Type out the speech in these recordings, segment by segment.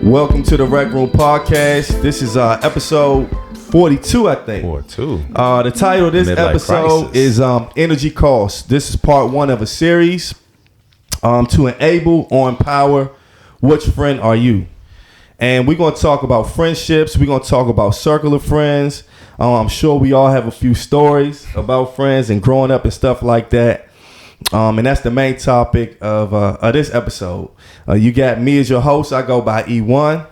Welcome to the Rec Room Podcast. This is episode 42, I think. 42. The title of this Midlife episode crisis. is Energy Costs. This is part one of a series to enable or empower which friend are you? And we're going to talk about friendships. We're going to talk about circle of friends. I'm sure we all have a few stories about friends and growing up and stuff like that. And that's the main topic of this episode. You got me as your host. I go by E1.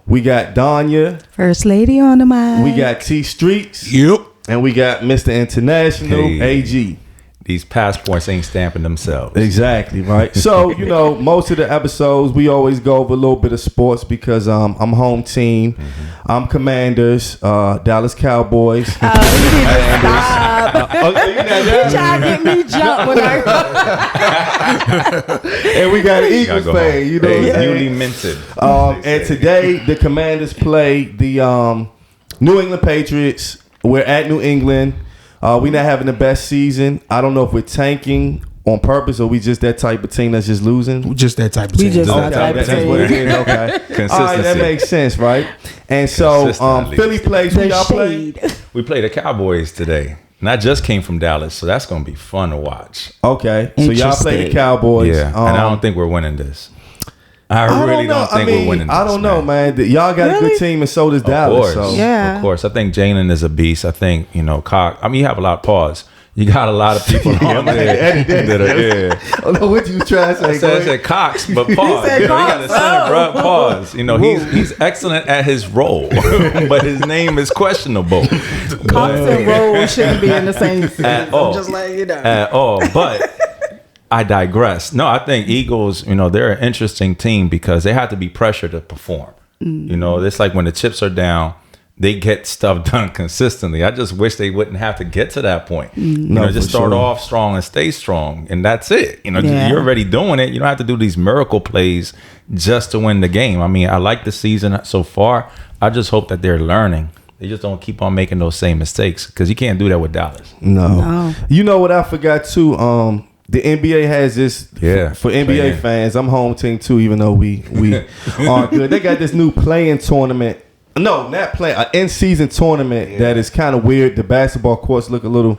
We got Danya. First lady on the mic. We got T Streets. Yep. And we got Mr. International, Hey. AG. These passports ain't stamping themselves. Exactly, right? So, most of the episodes, we always go over a little bit of sports because I'm home team. Mm-hmm. I'm Commanders, Dallas Cowboys. Oh, you need to stop. You trying to get me jumped when I And we got an Eagles fan, you know what I'm saying? Newly minted. And today, the Commanders play the New England Patriots. We're at New England. We're not having the best season. I don't know if we're tanking on purpose or we just that type of team that's just losing. Just that type of We team. just Okay, that type of that's what it team. is. Okay. Consistency. All right, that makes sense, right? And so Consistently. Philly plays. Who The y'all play? shade. We play the Cowboys today. And I just came from Dallas, so that's going to be fun to watch. Okay, so y'all play the Interesting. Cowboys. Yeah, and I don't think we're winning this. I I really don't think we're winning this. I don't know, man. Y'all got a Really? good team, and so does Of Dallas. course. So. Yeah. Of course. I think Jalen is a beast. I think, Cox. I mean, you have a lot of pause. You got a lot of people on there that are, yeah. I don't know what you trying to say. I Go said ahead. Cox, but pause. said You got to Cox. center, bro. Pause. He's excellent at his role, but his name is questionable. Cox and Roll shouldn't be in the same season. At all. Just like you know. At all. But I digress. No, I think Eagles, they're an interesting team because they have to be pressured to perform. It's like when the chips are down, they get stuff done consistently. I just wish they wouldn't have to get to that point. No, Just for start sure. off strong and stay strong, and that's it. Yeah. You're already doing it. You don't have to do these miracle plays just to win the game. I mean, I like the season so far. I just hope that they're learning. They just don't keep on making those same mistakes because you can't do that with Dallas. No. You know what I forgot too? The NBA has this for NBA play-in. fans. I'm home team too, even though we are good. They got this new play-in tournament. No, not play. An in-season tournament that is kind of weird. The basketball courts look a little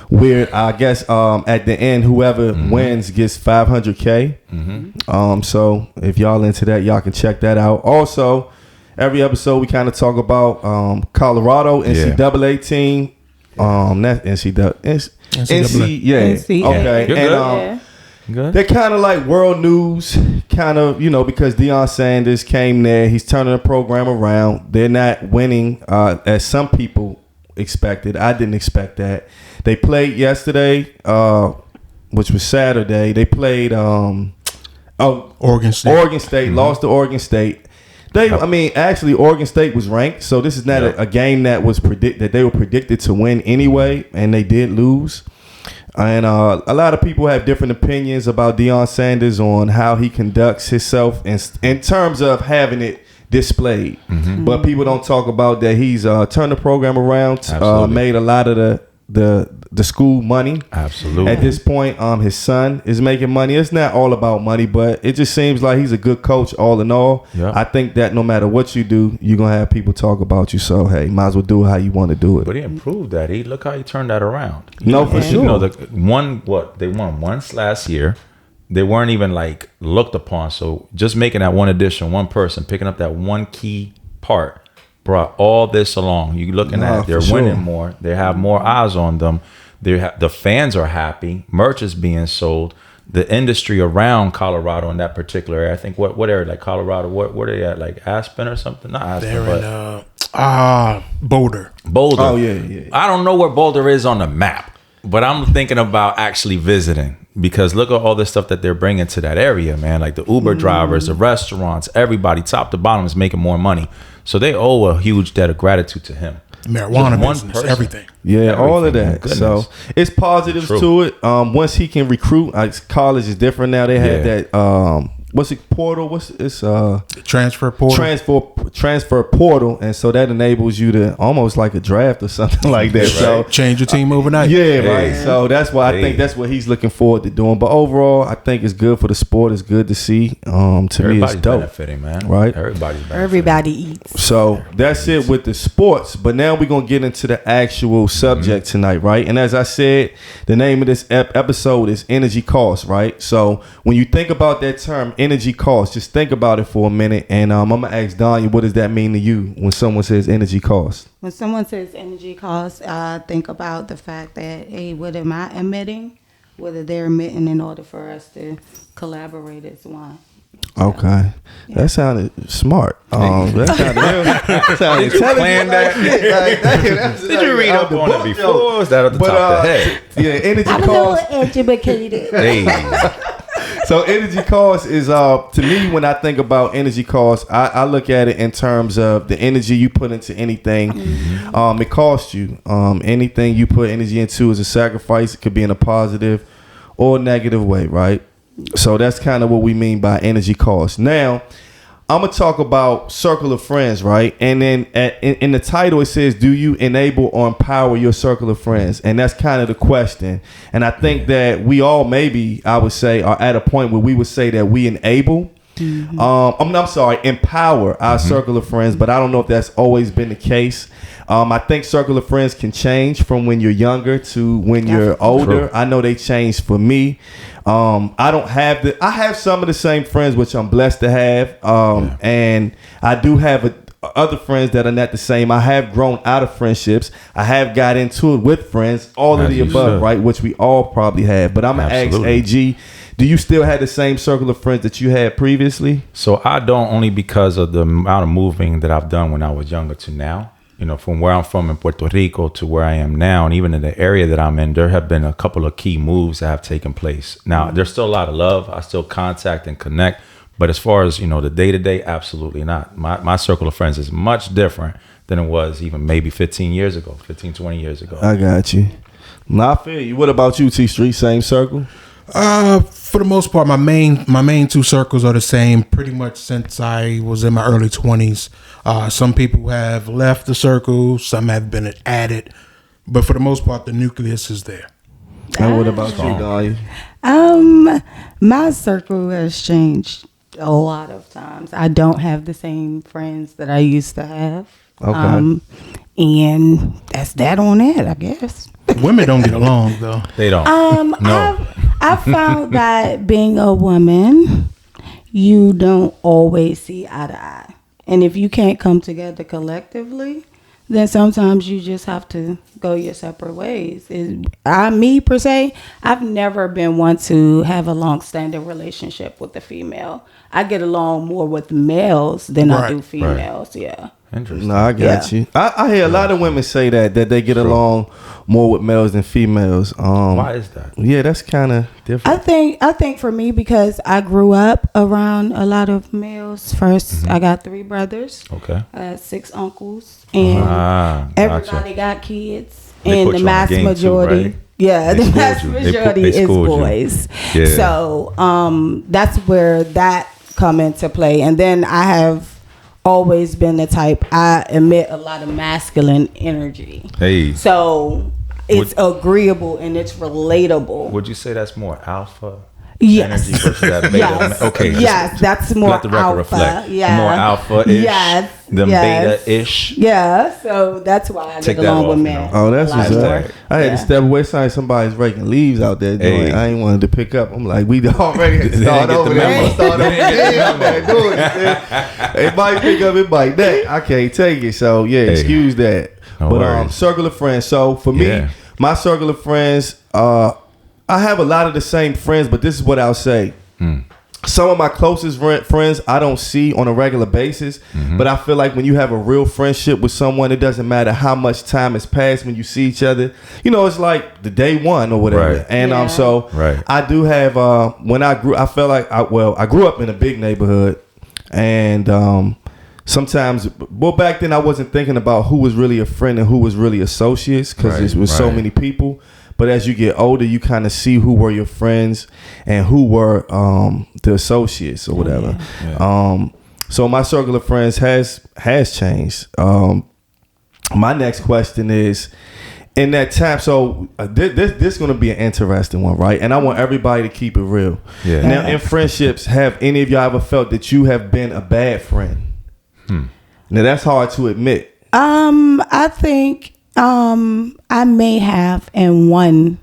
weird. I guess at the end, whoever wins gets $500K. So if y'all into that, y'all can check that out. Also, every episode we kind of talk about Colorado NCAA team. That's NCAA. NC, yeah. NC. Okay. You're And Yeah. Good. they're kind of like world news, kind of, because Deion Sanders came there. He's turning the program around. They're not winning as some people expected. I didn't expect that. They played yesterday, which was Saturday. They played Oregon State. Oregon State, lost to Oregon State. Actually, Oregon State was ranked, so this is not a game that was that they were predicted to win anyway, and they did lose. And a lot of people have different opinions about Deion Sanders on how he conducts himself in terms of having it displayed. But people don't talk about that he's turned the program around, Absolutely. made a lot of the school money. Absolutely. At this point, his son is making money. It's not all about money, but it just seems like he's a good coach all in all. Yeah. I think that no matter what you do, you're going to have people talk about you. So, hey, might as well do it how you want to do it. But he improved that. Look how he turned that around. No, for sure. They won once last year. They weren't even looked upon. So just making that one addition, one person, picking up that one key part brought all this along. You're looking at they're for winning sure. more. They have more eyes on them. The fans are happy. Merch is being sold. The industry around Colorado in that particular area, I think what area, like Colorado, what are they at, like Aspen or something? Not Aspen, They're but in Boulder. Boulder. Oh, yeah. I don't know where Boulder is on the map, but I'm thinking about actually visiting because look at all the stuff that they're bringing to that area, man. Like the Uber drivers, the restaurants, everybody top to bottom is making more money. So they owe a huge debt of gratitude to him. Marijuana Just one business, person. everything. Yeah, all of Everything, that. goodness. So it's positives True. to it. Once he can recruit, college is different now. They had Yeah. that what's it, portal? What's it's Transfer portal. transfer portal, and so that enables you to almost like a draft or something like that. So Change your team overnight. yeah, right. So that's why I think that's what he's looking forward to doing. But overall, I think it's good for the sport. It's good to see. To me, it's dope. Benefiting, man. Right? Everybody's benefiting. Everybody eats. So that's it with the sports. But now we're going to get into the actual subject tonight, right? And as I said, the name of this episode is energy cost, right? So when you think about that term, energy cost, just think about it for a minute. And I'm going to ask Danya, what does that mean to you when someone says energy cost? When someone says energy costs, I think about the fact that, hey, what am I emitting? What are they emitting in order for us to collaborate as one? Okay, that sounded smart. That sounded intelligent. Did you read up on it before? Or is that at the top of the head? Yeah, energy I'm cost. a little educated. Hey, So energy cost is to me, when I think about energy cost, I look at it in terms of the energy you put into anything. It costs you. Anything you put energy into is a sacrifice. It could be in a positive or negative way, right? So that's kind of what we mean by energy cost. Now, I'm going to talk about circle of friends, right? And then in the title, it says, do you enable or empower your circle of friends? And that's kind of the question. And I think that we all, maybe, I would say, are at a point where we would say that we enable. I'm sorry, empower our circle of friends, but I don't know if that's always been the case. I think circle of friends can change from when you're younger to when you're older. True. I know they changed for me. I have some of the same friends, which I'm blessed to have. And I do have other friends that are not the same. I have grown out of friendships. I have got into it with friends, all of the above, right? Which we all probably have. But I'm going to ask AG, do you still have the same circle of friends that you had previously? So I don't, only because of the amount of moving that I've done when I was younger to now. You know, from where I'm from in Puerto Rico to where I am now, and even in the area that I'm in, there have been a couple of key moves that have taken place. Now, there's still a lot of love. I still contact and connect. But as far as, you know, the day-to-day, absolutely not. My circle of friends is much different than it was even maybe 20 years ago. I got you. Nah, I feel you. What about you, T Street? Same circle? For the most part, my main two circles are the same pretty much since I was in my early 20s. Some people have left the circle, some have been added, but for the most part, the nucleus is there. And what about you, Dolly? My circle has changed a lot of times. I don't have the same friends that I used to have. Okay. And that's that on that, I guess. Women don't get along though. They don't. No. I found that being a woman, you don't always see eye to eye. And if you can't come together collectively, then sometimes you just have to go your separate ways. Me per se, I've never been one to have a long-standing relationship with a female. I get along more with males than I do females. Right. Yeah. Interesting. No, I got you. I hear a lot of women say that they get along more with males than females. Why is that? Yeah, that's kind of different. I think for me, because I grew up around a lot of males. First, I got 3 brothers. Okay. I had 6 uncles, and everybody got kids. And the mass majority, too, right? the mass majority is boys. Yeah. So that's where that come into play. And then I have always been the type, I emit a lot of masculine energy. Hey. So it's agreeable and it's relatable. Would you say that's more alpha Yes. energy versus that beta? Yes. Okay. Yes, that's more let the record alpha. reflect. Yeah. More alpha-ish. Yes. Than beta-ish. Yeah. So that's why I Take get that along off, with you men. know. Oh, that's what's more. up. I had to step away. Somebody's raking leaves out there. Doing. I ain't wanted to pick up. I'm like, we already had to start over there. Start over there. Doing it. It might pick up. It might not. I can't take it. So yeah, excuse that. No but worries. circle of friends. So for me, my circle of friends, I have a lot of the same friends, but this is what I'll say. Some of my closest friends I don't see on a regular basis, but I feel like when you have a real friendship with someone, it doesn't matter how much time has passed when you see each other. You know, it's like the day one or whatever. Right. And I do have when I felt like I grew up in a big neighborhood, and sometimes, back then I wasn't thinking about who was really a friend and who was really associates because there was so many people. but as you get older, you kind of see who were your friends and who were the associates or whatever. So my circle of friends has changed. My next question is, in that time, so this is going to be an interesting one, right? And I want everybody to keep it real. Yeah. Now, in friendships, have any of y'all ever felt that you have been a bad friend? Now, that's hard to admit. I think I may have in one.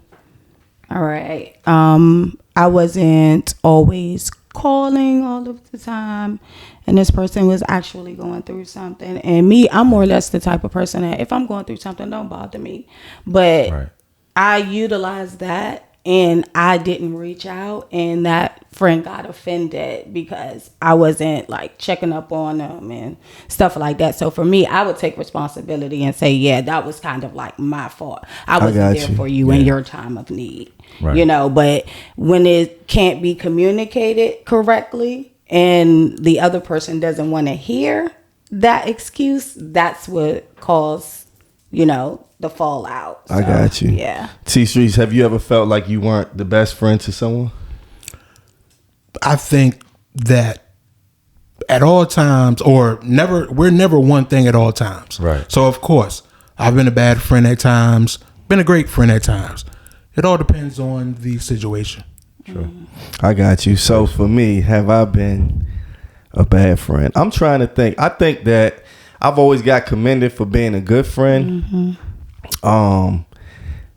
All right. I wasn't always calling all of the time, and this person was actually going through something. And me, I'm more or less the type of person that if I'm going through something, don't bother me. But I utilized that, and I didn't reach out, and that friend got offended because I wasn't like checking up on them and stuff like that. So for me, I would take responsibility and say, yeah, that was kind of like my fault. I wasn't there for you in your time of need, you know. But when it can't be communicated correctly and the other person doesn't want to hear that excuse, that's what caused, you know, the fallout. So, I got you. Yeah. T Streets, have you ever felt like you weren't the best friend to someone? I think that at all times, or never, we're never one thing at all times. Right. So of course, I've been a bad friend at times, been a great friend at times. It all depends on the situation. True. I got you. So for me, have I been a bad friend? I'm trying to think. I think that I've always got commended for being a good friend.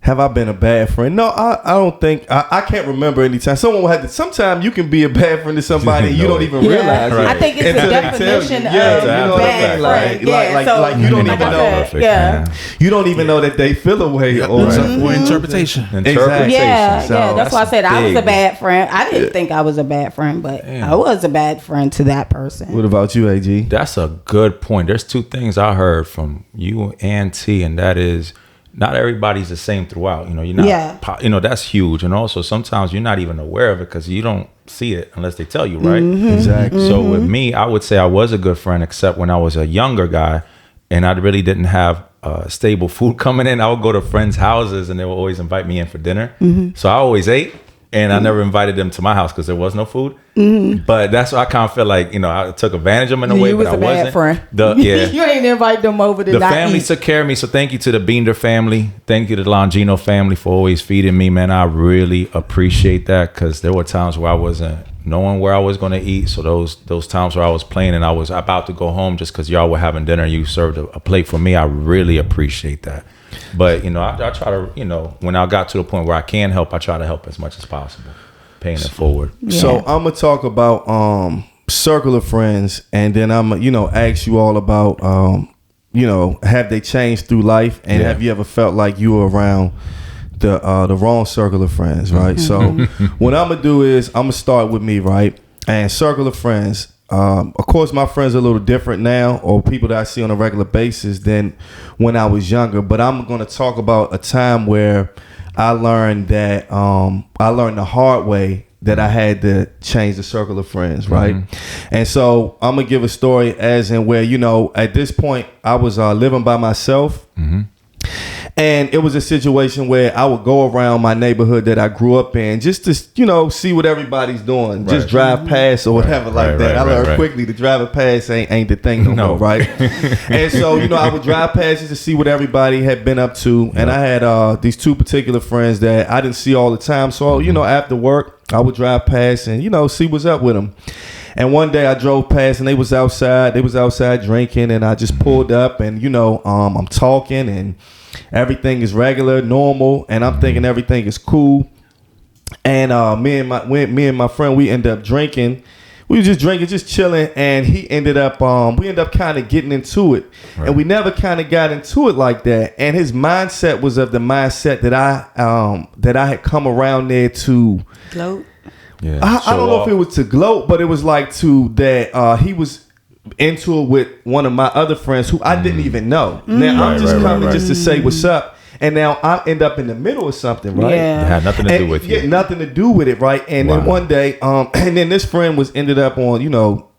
Have I been a bad friend? No, I don't think. I can't remember any time. Someone had to. Sometimes you can be a bad friend to somebody and you don't even realize it. I think it's the definition of bad friend. Like you don't even know. You don't even know that they feel a way or For interpretation. Exactly. Yeah, So that's why I said I was a big. bad friend. I didn't think I was a bad friend, but I was a bad friend to that person. What about you, AG? That's a good point. There's two things I heard from you and T, and that is, not everybody's the same throughout. You know, you're not. You know, that's huge. And also, sometimes you're not even aware of it because you don't see it unless they tell you, right? Exactly. So with me, I would say I was a good friend, except when I was a younger guy, and I really didn't have stable food coming in. I would go to friends' houses, and they would always invite me in for dinner. So I always ate, and I never invited them to my house because there was no food. But that's why I kind of feel like, you know, I took advantage of them in a way, but I wasn't. You was a bad friend. You ain't invite them over to the not family eat. took care of me, so thank you to the Binder family, thank you to the Longino family for always feeding me, man. I really appreciate that, because there were times where I wasn't knowing where I was going to eat. So those times where I was playing and I was about to go home just because y'all were having dinner and you served a plate for me, I really appreciate that. But you know, I try to, you know, when I got to the point where I can help, I try to help as much as possible, paying it forward. So I'm gonna talk about circle of friends, and then I'm gonna, you know, ask you all about you know, have they changed through life, and have you ever felt like you were around the wrong circle of friends, right? So what I'm gonna do is I'm gonna start with me, right? And circle of friends. Of course, my friends are a little different now, or people that I see on a regular basis, than when I was younger. But I'm going to talk about a time where I learned that I learned the hard way that I had to change the circle of friends, right? And so I'm gonna give a story as in where, you know, at this point I was living by myself. And it was a situation where I would go around my neighborhood that I grew up in just to, you know, see what everybody's doing. Just drive past or whatever like that. I learned quickly to drive past ain't the thing no more, right? And so, you know, I would drive past just to see what everybody had been up to. And I had these two particular friends that I didn't see all the time. So, you know, after work, I would drive past and, you know, see what's up with them. And one day I drove past and they was outside drinking, and I just pulled up and, you know, I'm talking and everything is regular, normal, and I'm thinking everything is cool. And me and my friend, we end up drinking. We were just drinking, just chilling, and he ended up we ended up kind of getting into it. And we never kind of got into it like that. And his mindset was of the mindset that I had come around there to gloat. Yeah, I don't know if it was to gloat, but it was like to that he was into it with one of my other friends who I didn't even know. Now I'm just coming just to say what's up, and now I end up in the middle of something, right? Yeah. It had nothing to do with you. Yeah, nothing to do with it, right? And then one day, and then this friend ended up on, you know,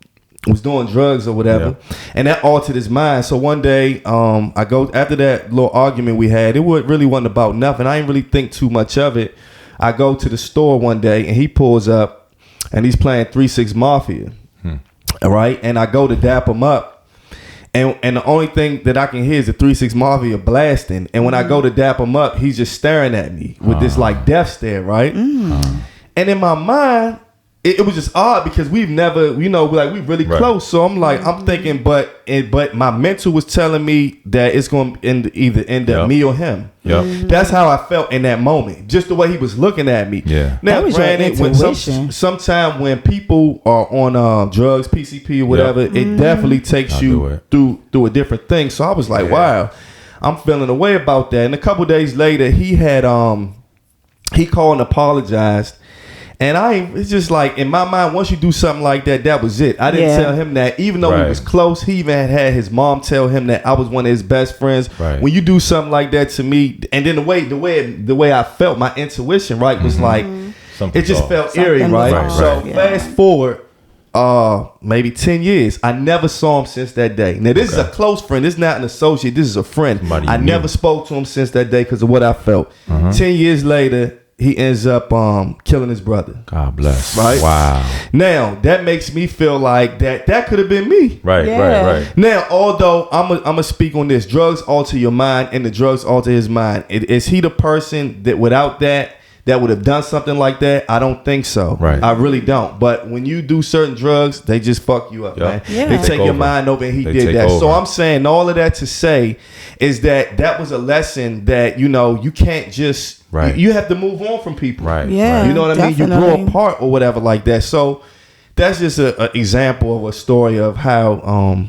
was doing drugs or whatever, and that altered his mind. So one day, I go after that little argument we had. It really wasn't about nothing. I didn't really think too much of it. I go to the store one day, and he pulls up, and he's playing 3-6 Mafia, all right. And I go to dap him up, and the only thing that I can hear is the 3-6 Mafia blasting. And when I go to dap him up, he's just staring at me with this like death stare, right? And in my mind, it was just odd because we've never, we really close. So I'm like, I'm thinking, but my mental was telling me that it's going to either end up me or him. That's how I felt in that moment. Just the way he was looking at me. Now, granted, sometime when people are on drugs, PCP or whatever, it definitely takes you through a different thing. So I was like, wow, I'm feeling a way about that. And a couple days later, he had he called and apologized. And it's just like, in my mind, once you do something like that, that was it. I didn't tell him that, even though he was close. He even had his mom tell him that I was one of his best friends. When you do something like that to me, and then the way I felt, my intuition, was like, it just felt eerie, right? So fast forward, maybe 10 years, I never saw him since that day. Now this is a close friend. This is not an associate. This is a friend. I never spoke to him since that day because of what I felt. 10 years later, he ends up killing his brother. God bless. Right? Wow. Now, that makes me feel like that could have been me. Right. Now, although I'm gonna speak on this, drugs alter your mind and the drugs alter his mind. Is he the person that without that would have done something like that? I don't think so. Right. I really don't. But when you do certain drugs, they just fuck you up, man. Yeah. They take your mind over, and he did that. So I'm saying all of that to say is that was a lesson that, you can't just you have to move on from people. Right. Yeah. You know what I mean? You Definitely. grow apart or whatever like that. So that's just an example of a story of how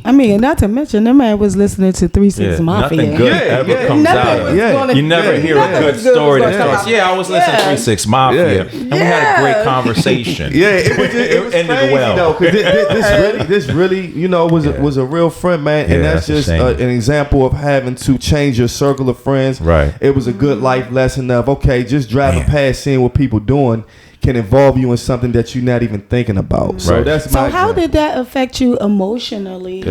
I mean, not to mention, the man was listening to 3-6 Mafia. Nothing good ever comes out of it. You never hear a good story that starts, I was listening to 3-6 Mafia, and we had a great conversation. It was ended crazy, well. though, 'cause this really was a real friend, man. And that's just an example of having to change your circle of friends. Right. It was a good life lesson of, just driving past, seeing what people doing can involve you in something that you're not even thinking about. So that's my how did that affect you emotionally?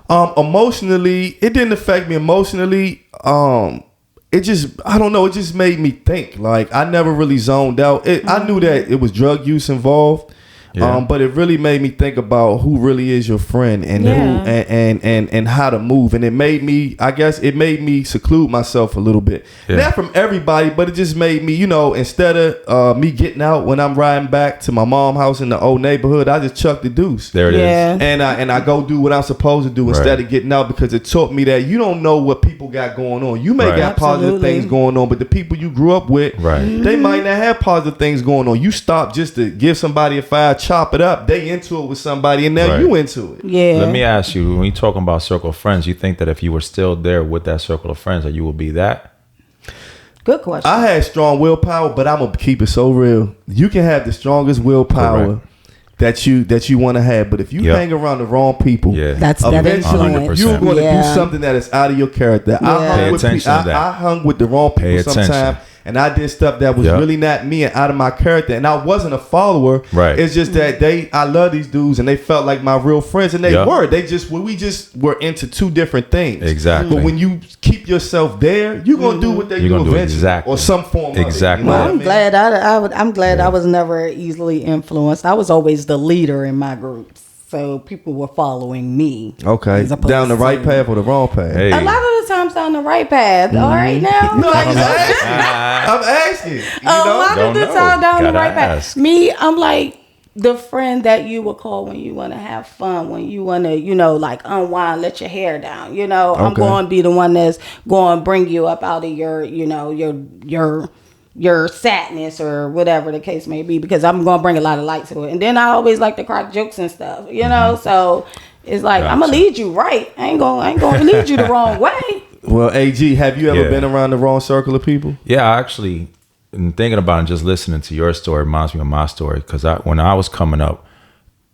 Emotionally, it didn't affect me emotionally. It just, I don't know, it just made me think. Like, I never really zoned out. I knew that it was drug use involved. But it really made me think about who really is your friend and who and how to move. And it made me seclude myself a little bit. Not from everybody, but it just made me, instead of me getting out when I'm riding back to my mom's house in the old neighborhood, I just chuck the deuce. There it is. And I go do what I'm supposed to do instead of getting out, because it taught me that you don't know what people got going on. You may got positive things going on, but the people you grew up with, they might not have positive things going on. You stop just to give somebody a fire, chop it up, they into it with somebody, and now you into it. Let me ask you, when you're talking about circle of friends, you think that if you were still there with that circle of friends, that you would be that? Good question. I had strong willpower, but I'm gonna keep it so real. You can have the strongest willpower that you want to have, but if you hang around the wrong people, that's eventually you're going to do Yeah. something that is out of your character. I hung with the wrong people sometimes, and I did stuff that was really not me and out of my character, and I wasn't a follower. It's just that I love these dudes, and they felt like my real friends, and they were. We just were into two different things. Exactly. But when you keep yourself there, you're gonna do what they do eventually, or some form of it. You know Well, what I I'm mean? glad I'm glad I was never easily influenced. I was always the leader in my groups, so people were following me. Okay, as opposed down the right to- path or the wrong path? Hey. A lot of the times down the right path. All right now. No, I'm asking. A lot of Don't the know. time down the Gotta right ask. path. Me, I'm like the friend that you would call when you want to have fun, when you want to, like unwind, let your hair down. I'm going to be the one that's going to bring you up out of your sadness or whatever the case may be, because I'm going to bring a lot of light to it. And then I always like to crack jokes and stuff, so it's like, I'm going to lead you right. I ain't going to lead you the wrong way. Well, AG, have you ever been around the wrong circle of people? Yeah, actually, in thinking about it and just listening to your story reminds me of my story, because when I was coming up,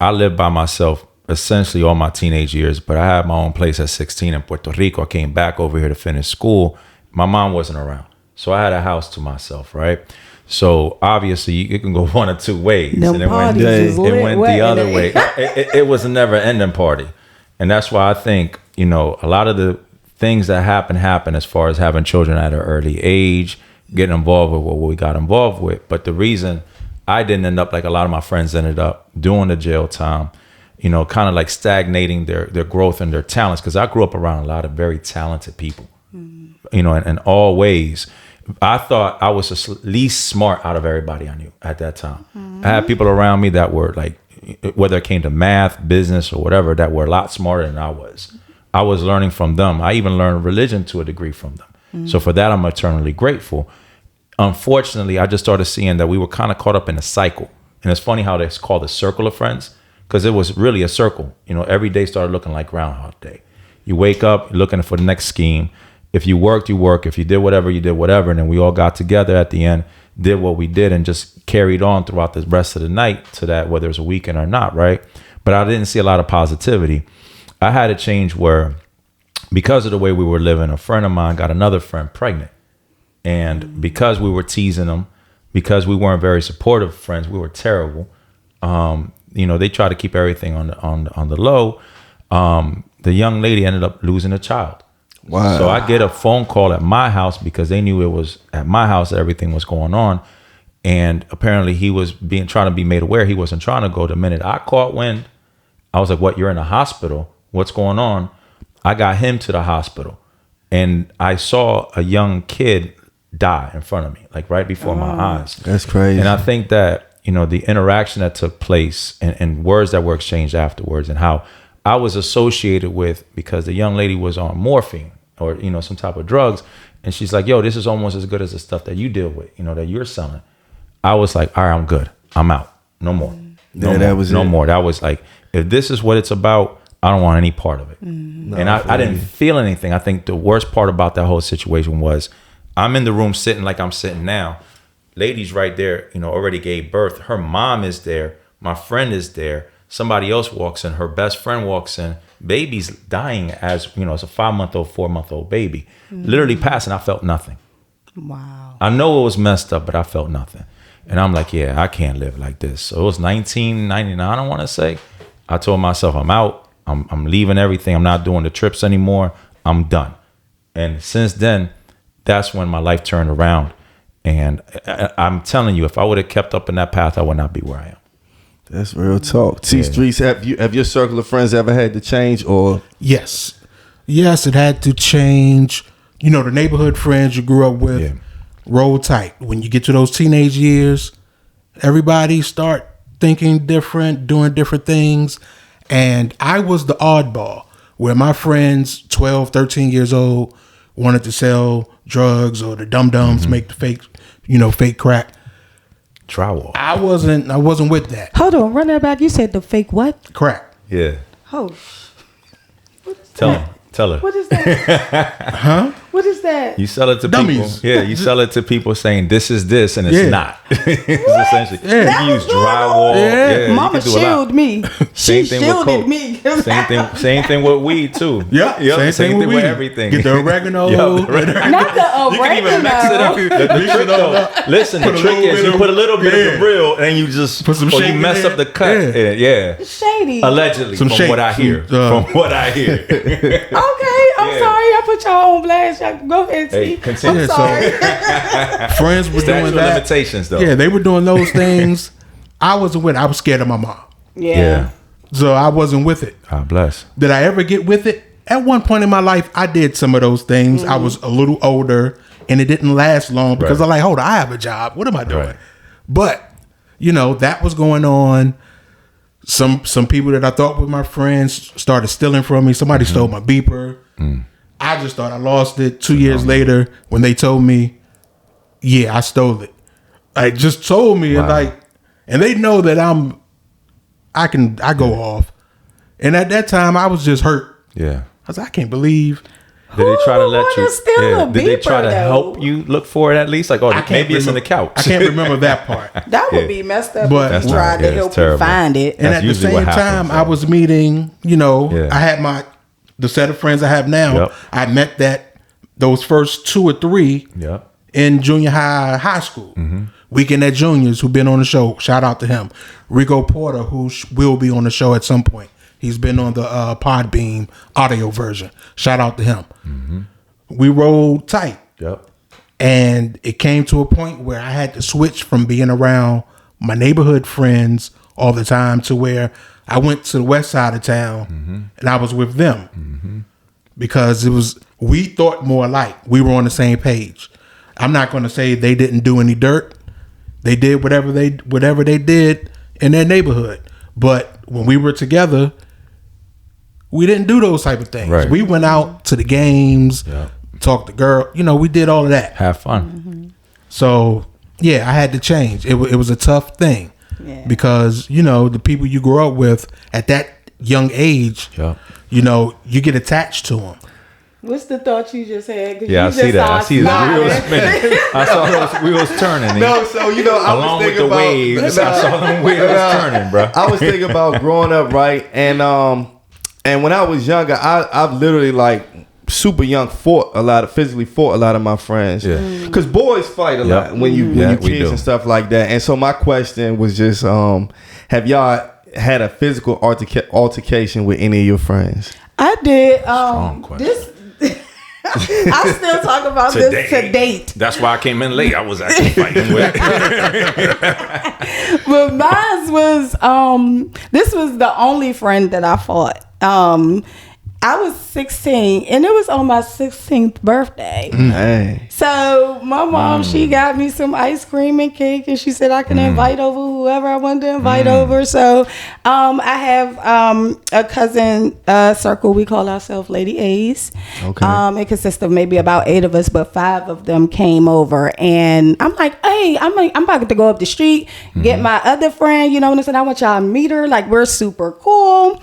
I lived by myself essentially all my teenage years, but I had my own place at 16 in Puerto Rico. I came back over here to finish school. My mom wasn't around, so I had a house to myself, right? So obviously it can go one or two ways. Them And it went, parties is lit it went wet the other in way. It was a never ending party. And that's why I think, you know, a lot of the things that happen as far as having children at an early age, getting involved with what we got involved with. But the reason I didn't end up like a lot of my friends ended up doing the jail time, you know, kind of like stagnating their growth and their talents. Because I grew up around a lot of very talented people, you know, in all ways. I thought I was the least smart out of everybody I knew at that time. I had people around me that were like, whether it came to math, business, or whatever, that were a lot smarter than I was. I was learning from them. I even learned religion to a degree from them. So for that, I'm eternally grateful. Unfortunately, I just started seeing that we were kind of caught up in a cycle. And it's funny how it's called the circle of friends, because it was really a circle. You know, every day started looking like Groundhog Day. You wake up, you're looking for the next scheme. If you worked, you work. If you did whatever, you did whatever. And then we all got together at the end, did what we did, and just carried on throughout the rest of the night to that, whether it's a weekend or not, right? But I didn't see a lot of positivity. I had a change where, because of the way we were living, a friend of mine got another friend pregnant. And because we were teasing them, because we weren't very supportive friends, we were terrible. You know, they tried to keep everything on the low. The young lady ended up losing a child. Wow. So I get a phone call at my house because they knew it was at my house that everything was going on. And apparently he was trying to be made aware he wasn't trying to go. The minute I caught wind, I was like, what, you're in a hospital? What's going on? I got him to the hospital. And I saw a young kid die in front of me, like right before my eyes. That's crazy. And I think that, you know, the interaction that took place and words that were exchanged afterwards, and how I was associated with, because the young lady was on morphine or, you know, some type of drugs. And she's like, yo, this is almost as good as the stuff that you deal with, you know, that you're selling. I was like, all right, I'm good. I'm out. No more. That was no it. more. That was like, if this is what it's about, I don't want any part of it. No, and I didn't feel anything. I think the worst part about that whole situation was I'm in the room sitting like I'm sitting now. Lady's right there, you know, already gave birth. Her mom is there. My friend is there. Somebody else walks in. Her best friend walks in. Baby's dying as, you know, it's a 5-month-old, 4-month-old baby. Literally passing. I felt nothing. Wow. I know it was messed up, but I felt nothing. And I'm like, yeah, I can't live like this. So it was 1999, I want to say. I told myself, I'm out. I'm leaving everything. I'm not doing the trips anymore. I'm done. And since then, that's when my life turned around. And I'm telling you, if I would have kept up in that path, I would not be where I am. That's real talk. T Streets, have your circle of friends ever had to change, or? Yes, it had to change. You know, the neighborhood friends you grew up with, roll tight. When you get to those teenage years, everybody start thinking different, doing different things. And I was the oddball, where my friends, 12, 13 years old, wanted to sell drugs, or the dum-dums make the fake crack. Drywall. I wasn't with that. Hold on, run that back. You said the fake what? Crack. Yeah. Oh. Tell her. What is that? Huh? What is that? You sell it to Dummies. people. Yeah, you sell it to people saying this is this, and it's not. It's essentially. Yeah. You can use drywall. Yeah. You Mama can do a lot. shielded me. Same She thing with shielded coke. me. Same thing with weed too. Yep. Same thing with weed. everything. Get the oregano. Not the You can even mix it up. oregano. The trick though, listen, the trick is you put a little bit of the real, and you just Put some or shake you in mess there. up the cut. Yeah. Shady. Allegedly, Some from shake. what I hear. From what I hear. Okay, I'm sorry. I put y'all on blast. Y'all go ahead, Hey, T. continue. I'm sorry. Friends were Statute doing of that. limitations, though. Yeah, they were doing those things. I wasn't with it. I was scared of my mom. Yeah. So I wasn't with it. God bless. Did I ever get with it? At one point in my life, I did some of those things. I was a little older, and it didn't last long because Right. I'm like, hold on, I have a job. What am I doing? Right. But, you know, that was going on. Some people that I thought were my friends started stealing from me. Somebody stole my beeper. I just thought I lost it. 2 years later, when they told me, yeah, I stole it. Like, just told me, Wow. and they know that I go off. And at that time, I was just hurt. Yeah. I was like, I can't believe. Did they try to Who let would you? wanna steal a Did they try beeper, to though? help you look for it at least? Like, oh, I can't maybe it's in the remember- couch. I can't remember that part. That would be messed up But- if That's you tried not- to yeah, help it's you terrible. find it. And That's at the usually same what happens, time, I though. was meeting, you know, Yeah. I had the set of friends I have now. Yep. I met those first 2 or 3 Yep. in junior high school. Weekend at Juniors, who been on the show. Shout out to him. Rico Porter, who will be on the show at some point. He's been on the Podbeam audio version. Shout out to him. Mm-hmm. We rolled tight. Yep. And it came to a point where I had to switch from being around my neighborhood friends all the time to where I went to the west side of town and I was with them because we thought more alike. We were on the same page. I'm not going to say they didn't do any dirt. They did whatever they did in their neighborhood. But when we were together, we didn't do those type of things. Right. We went out to the games, talked to girl. We did all of that. Have fun. So yeah, I had to change. It was a tough thing because the people you grow up with at that young age, you get attached to them. What's the thought you just had? Yeah, I see that. I see the wheels spinning. I saw those wheels turning. No, so I along was with thinking the waves, I saw them wheels turning, bro. I was thinking about growing up, right? And when I was younger, I've literally like super young physically fought a lot of my friends. Yeah. Because boys fight a lot when you kids and stuff like that. And so my question was just, have y'all had a physical altercation with any of your friends? I did. Strong question. This I still talk about this to date. That's why I came in late. I was actually fighting with. But mine was this was the only friend that I fought. I was 16 and it was on my 16th birthday. Hey. So my mom, she got me some ice cream and cake and she said I can invite over whoever I wanted to invite over. So I have a cousin circle. We call ourselves Lady A's. Okay. It consists of maybe about 8 of us, but 5 of them came over. And I'm like, hey, I'm about to go up the street, get my other friend, what I'm saying? I want y'all to meet her. Like, we're super cool.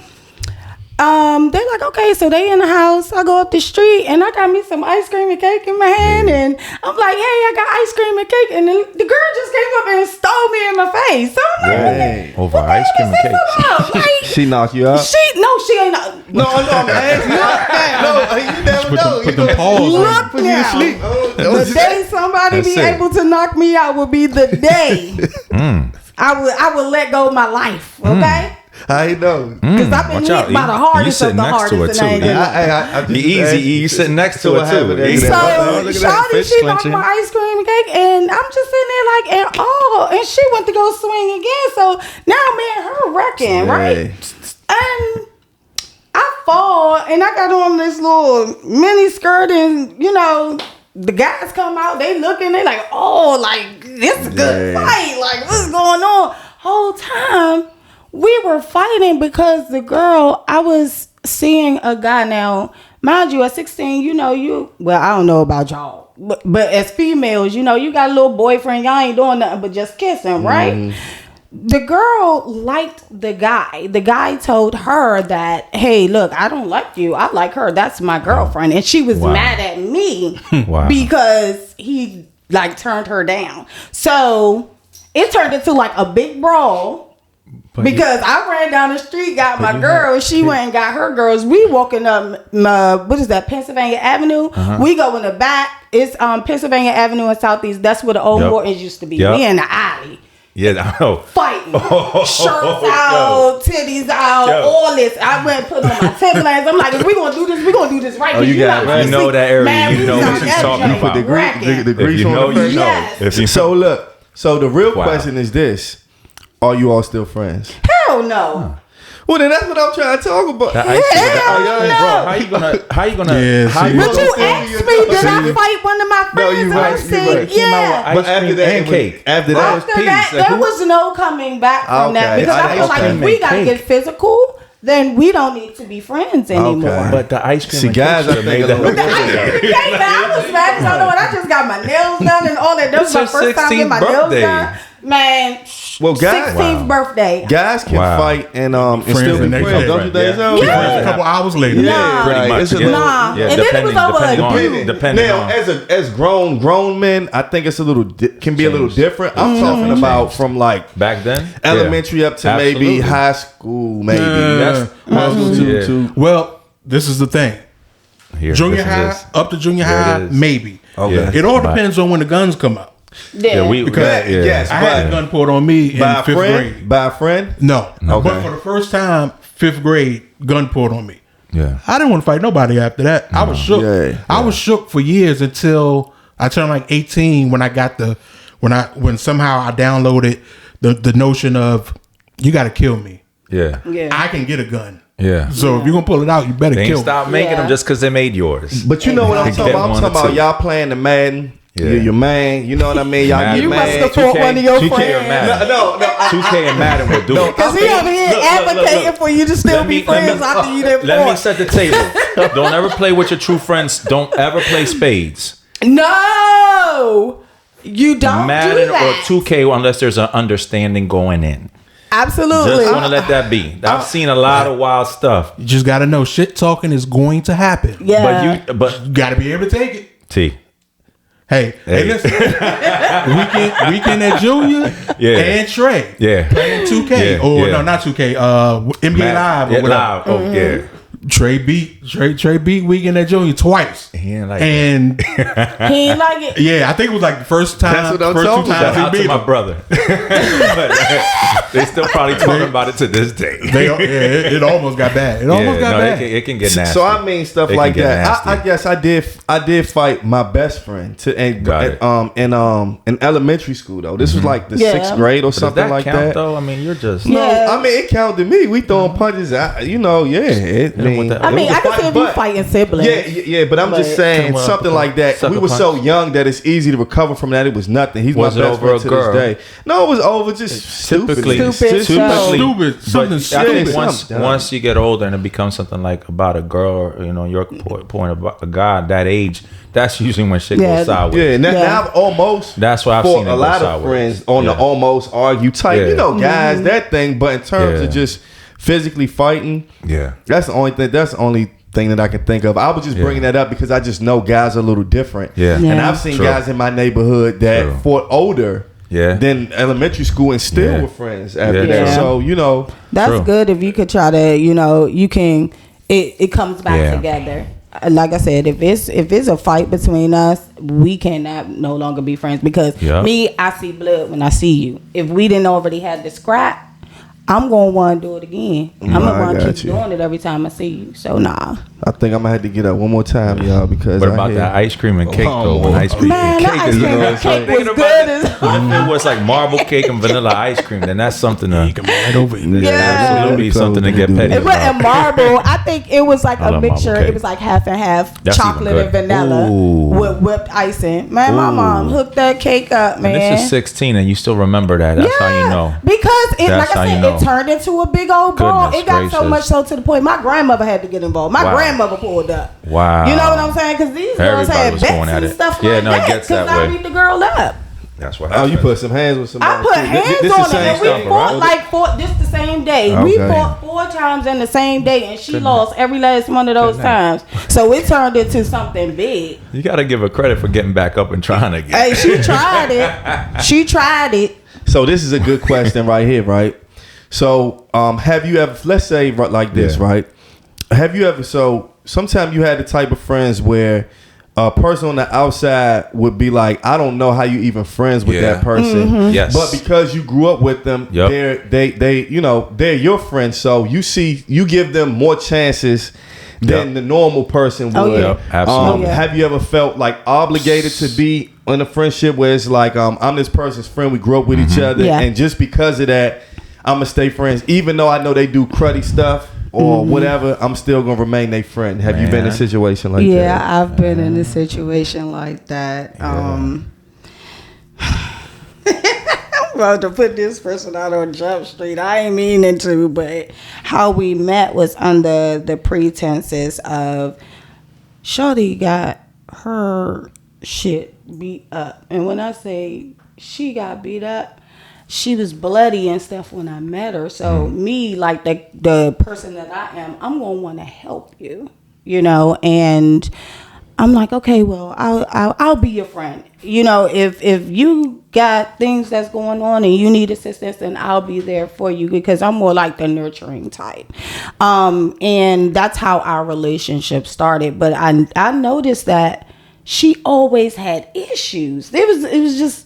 They're like, okay, so they in the house. I go up the street and I got me some ice cream and cake in my hand, and I'm like, hey, I got ice cream and cake, and the girl just came up and stole me in my face. So I'm like, over ice cream and cake. Like, she knocked you out? She ain't knocked. No, man. You never know. Put the pause Look now. The day somebody be able to knock me out will be the day I would let go of my life. Okay. I know. Because I've been hit by the hardest of the hardest. The easy sitting next to it too. So Shawty, she knocked my ice cream and cake, and I'm just sitting there like, and she went to go swing again. So now me and her wrecking, right? And I fall, and I got on this little mini skirt, and the guys come out, they looking, they like, oh, like this is a good fight. Like, what's going on? Whole time we were fighting because the girl, I was seeing a guy. Now, mind you, at 16, well, I don't know about y'all, but as females, you got a little boyfriend, y'all ain't doing nothing but just kissing, right? The girl liked the guy. The guy told her that, hey, look, I don't like you. I like her. That's my girlfriend. And she was mad at me because he turned her down. So it turned into like a big brawl. Because I ran down the street, got my girl. She went and got her girls. We walking up, what is that, Pennsylvania Avenue? We go in the back. It's Pennsylvania Avenue in Southeast. That's where the old Mortons used to be. We in the alley. Yeah, I know. Fighting. Shirts out, titties out, all this. I went and put on my Timberlands. I'm like, if we gonna do this, we gonna do this right. Oh, you got it. You know that area. Man, you know what she's talking about. The grease on the face. Yes. So look, the real question is this. Are you all still friends? Hell no. Well, then that's what I'm trying to talk about. Hell no. Bro, how you gonna? But you asked me, did I fight one of my friends? No, I said, yeah. But after that, there was no coming back from that, because I feel like if we gotta get physical, then we don't need to be friends anymore. Okay. But the ice cream, see, guys, I think I was mad. I just got my nails done and all that. That was my first time getting my nails done. Man, well, guys, 16th birthday. Guys can fight and still be friends, don't you think so? A couple hours later. Yeah, pretty much. And then it was over depending now, as grown men, I think it's a little can be a little different. I'm talking about from like back then, elementary up to maybe high school, maybe. That's too. Well, this is the thing. Junior high, up to junior high, maybe. Okay. It all depends on when the guns come out. Yeah, we Because yes, I had a gun pulled on me in by a fifth friend. grade. By a friend. No, Okay. but for the first time, fifth grade, gun pulled on me. Yeah. I didn't want to fight nobody after that. I was shook. Yeah, I was shook for years until I turned like 18 when I got when somehow I downloaded the notion of you got to kill me. Yeah. Yeah. I can get a gun. Yeah. So if you're gonna pull it out, you better They ain't kill me. stop making Yeah. them just because they made yours. But you know what I'm Exactly. talking about? I'm Get talking one or about two. y'all playing the Madden. Yeah. Your man. You know what I mean? Y'all Madden. get You must mad. have fought 2K one of your 2K or friends. Madden. No. 2K and Madden will do it. Because he over here advocating for you to still be friends after you didn't Let me fought. set the table. Don't ever play with your true friends. Don't ever play spades. No, you don't Madden do that. or 2K unless there's an understanding going in. Absolutely. Just want to let that be. I've seen a lot of wild stuff. You just got to know shit talking is going to happen. Yeah. But You got to be able to take it. T. Hey, listen. weekend at Junior Yeah. and Trey. Yeah. Playing 2K. Yeah, Or yeah. no, not 2K. NBA Live or Yeah, whatever. live. Oh yeah. Trey beat Weekend at Junior twice. He ain't like And He ain't like it. yeah, I think it was like the first time. That's what I'm first talking two about. times Shout out he to beat my him. brother. They still probably talking about it to this day. It almost got bad. It almost got bad. It can get nasty. So I mean stuff It can like get that. I nasty. guess I did fight my best friend Got it. in elementary school though. This was like the Yeah. 6th grade or But does something that like count, that. though? I mean, you're just Yeah. I mean, it counted to me. We throwing punches out, yeah. with that- I mean, it was I a can fight, see if you but- fighting siblings. Yeah, but I'm just But- saying Come on, something like that. sucker We were punch. so young that it's easy to recover from that. It was nothing. He's Was it my best over friend a to girl? this day. No, it was over just typically stupid. Stupid stuff. Stupid. Something But I think stupid. once you get older and it becomes something like about a girl, or, you know, your point about a guy that age, that's usually when shit Yeah. goes sideways. Yeah, now Yeah. I've almost. That's why I've for seen it a go lot of sideways. friends on the Yeah. almost argue type. Yeah. You know, guys, that thing. But in terms Yeah. of just physically fighting, Yeah. that's the only thing. That's the only thing that I can think of. I was just Yeah. bringing that up because I just know guys are a little different. Yeah. And Yeah. I've seen True. guys in my neighborhood that True. fought older. Yeah. Than elementary school and still Yeah. were friends after Yeah. that. Yeah. So, you know, That's True. good if you could try to, you can. It comes back Yeah. together. Like I said, if it's a fight between us, we cannot no longer be friends because Yeah. me, I see blood when I see you. If we didn't already have the scrap, I'm gonna want to do it again. I'm No, gonna I want to got keep you. doing it every time I see you. So nah, I think I'm gonna have to get up one more time, y'all, because What I about hear- that ice cream and cake though? When ice cream man, and that cake ice is cream good. and cake was Thinking about good it. as What if it was like marble cake and vanilla ice cream? Then that's something to Right over here. Yeah. absolutely something to get petty It about. wasn't marble. I think it was like I a love mixture. marble cake. It was like half and half That's chocolate even and good. vanilla Ooh. with whipped icing. Man, my Ooh. mom hooked that cake up, man. And this is 16, and you still remember that. That's how you know. Because it, That's like how I you said, know. it turned into a big old brawl. Goodness It got so gracious. much so to the point my grandmother had to get involved. My Wow. grandmother pulled up. Wow. You know what I'm saying? Because these girls Everybody had was bets going at and it. stuff Yeah, like no, it that. gets that I way. beat the girl up. That's what Oh, happened. you put some hands with somebody. I put too. hands This on the it, same and we stuff, fought right? this the same day. We Okay. fought 4 times in the same day, and she lost every last one of those times. So it turned into something big. You got to give her credit for getting back up and trying again. Hey, she tried it. She tried it. So this is a good question right here, right? So, have you ever? Let's say like this, Yeah. right? Have you ever? So, sometimes you had the type of friends where a person on the outside would be like, I don't know how you even friends with Yeah. that person. Mm-hmm. Yes. But because you grew up with them, Yep. they're your friends. So you give them more chances than Yep. the normal person would. Oh, yeah. Yep, absolutely. Yeah. Have you ever felt like obligated to be in a friendship where it's like, I'm this person's friend, we grew up with Mm-hmm. each other, Yeah. and just because of that, I'm gonna stay friends, even though I know they do cruddy stuff or Mm-hmm. whatever. I'm still gonna remain their friend. Have you been in a Man. situation like Yeah, that? I've been in a situation like that. I'm about to put this person out on Jump Street. I ain't meaning to, but how we met was under the pretenses of Shorty got her shit beat up. And when I say she got beat up, she was bloody and stuff when I met her. So me, like the person that I am, I'm gonna want to help you, and I'm like, okay, well, I'll be your friend. If you got things that's going on and you need assistance, then I'll be there for you because I'm more like the nurturing type. And that's how our relationship started. But I noticed that she always had issues. It was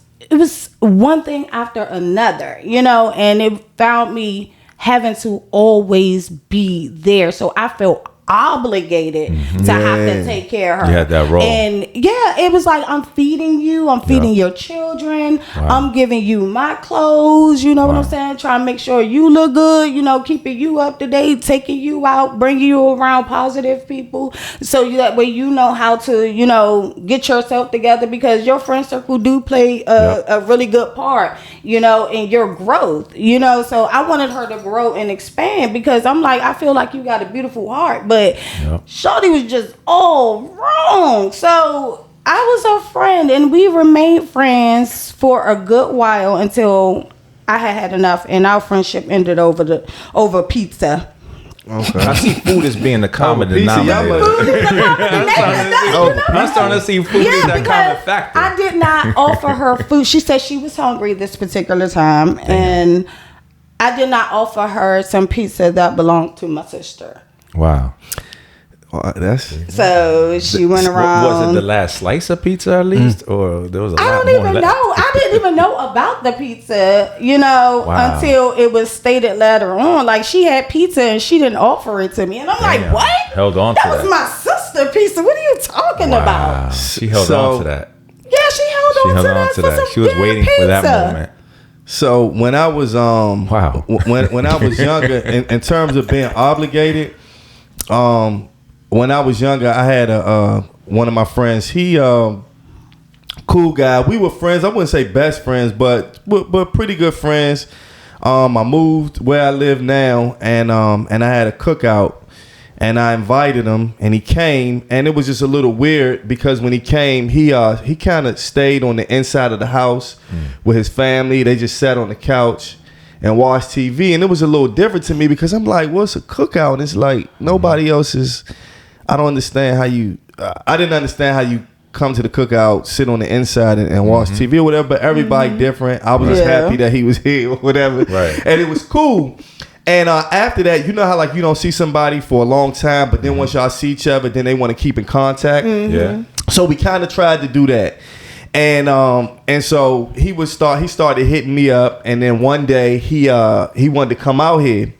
one thing after another, and it found me having to always be there. So I felt obligated to have to take care of her. You had that role. And it was like, I'm feeding you, I'm feeding your children, I'm giving you my clothes, you know what I'm saying? Trying to make sure you look good, keeping you up to date, taking you out, bringing you around positive people. So that way you know how to, get yourself together, because your friend circle do play a really good part, in your growth, So I wanted her to grow and expand, because I'm like, I feel like you got a beautiful heart, but Shorty was just all wrong. So I was her friend, and we remained friends for a good while until I had enough, and our friendship ended over pizza. Okay. I see food as being the common denominator. Food is the common denominator. I'm starting to see food as that common factor. I did not offer her food. She said she was hungry this particular time, and I did not offer her some pizza that belonged to my sister. Wow. So she went around. Was it the last slice of pizza at least, or there was a lot more? I don't even know. I didn't even know about the pizza, until it was stated later on. Like, she had pizza and she didn't offer it to me, and I'm like, what? Held on to that. That was my sister pizza. What are you talking about? She held on to that. Yeah, she held on to that. She was waiting for that moment. So when I was when I was younger, in terms of being obligated, when I was younger, I had one of my friends. He cool guy. We were friends. I wouldn't say best friends, but pretty good friends. I moved where I live now, and I had a cookout, and I invited him, and he came, and it was just a little weird because when he came, he kind of stayed on the inside of the house with his family. They just sat on the couch and watched TV, and it was a little different to me because I'm like, what's a cookout? It's like nobody else is. I don't understand how you. I didn't understand how you come to the cookout, sit on the inside, and watch TV or whatever. But everybody different. I was just happy that he was here or whatever, and it was cool. And after that, you know how like you don't see somebody for a long time, but then once y'all see each other, then they want to keep in contact. Yeah. So we kind of tried to do that, and so he started hitting me up, and then one day he wanted to come out here.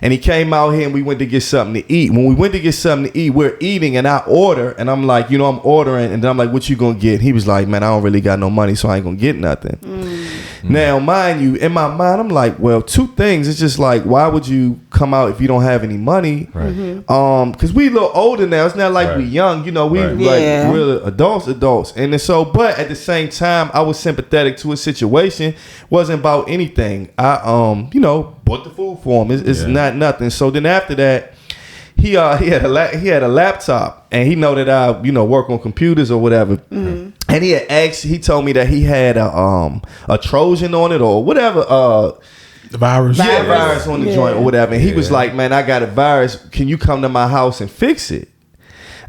And he came out here and we went to get something to eat. When we went to get something to eat, we're eating and I order. And I'm like, I'm ordering. And then I'm like, what you going to get? He was like, man, I don't really got no money, so I ain't going to get nothing. Now, mind you, in my mind, I'm like, well, two things. It's just like, why would you come out if you don't have any money? Right. Because we a little older now. It's not like we young. We like real adults. And then so, but at the same time, I was sympathetic to his situation. Wasn't about anything. I, bought the food for him. It's not nothing. So then after that, he had a laptop, and he know that I work on computers or whatever. And he told me that he had a Trojan on it or whatever. The virus. Yeah, virus on the joint or whatever. And he was like, man, I got a virus. Can you come to my house and fix it?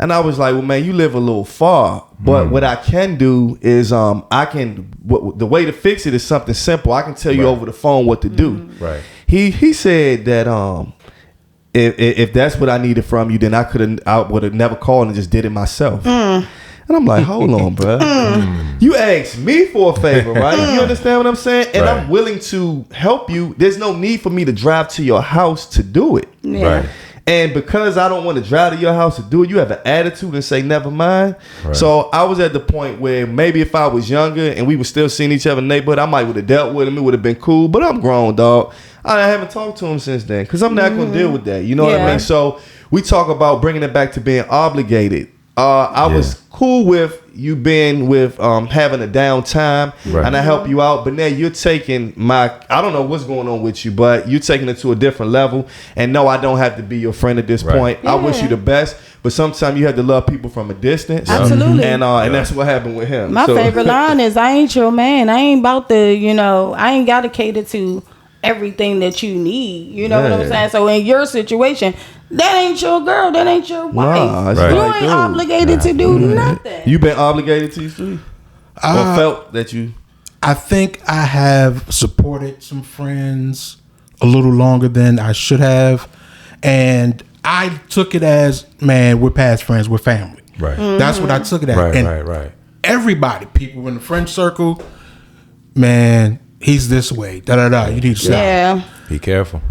And I was like, well, man, you live a little far. But what I can do is the way to fix it is something simple. I can tell you over the phone what to do. Right. He said that if that's what I needed from you, then I would have never called and just did it myself. And I'm like, hold on, bro. You asked me for a favor, right? You understand what I'm saying? And I'm willing to help you. There's no need for me to drive to your house to do it. Yeah. Right. And because I don't want to drive to your house to do it, you have an attitude and say, never mind. Right. So I was at the point where maybe if I was younger and we were still seeing each other in the neighborhood, I might would have dealt with him. It would have been cool. But I'm grown, dog. I haven't talked to him since then because I'm not going to deal with that. You know what I mean? So we talk about bringing it back to being obligated. I was cool with you being with having a down time, and I help you out. But now you're taking I don't know what's going on with you, but you're taking it to a different level. And no, I don't have to be your friend at this point. I wish you the best, but sometimes you have to love people from a distance. Absolutely. And that's what happened with him. My favorite line is, I ain't your man. I ain't about to, I ain't got to cater to everything that you need. You know what I'm saying? So in your situation, that ain't your girl. That ain't your wife. You ain't obligated to do nothing. You been obligated to you, or felt that you? I think I have supported some friends a little longer than I should have, and I took it as, man, we're past friends, we're family. Right. That's what I took it as. Right. Everybody, people in the friend circle, man, he's this way. Da da da. You need to stop. Yeah. Be careful.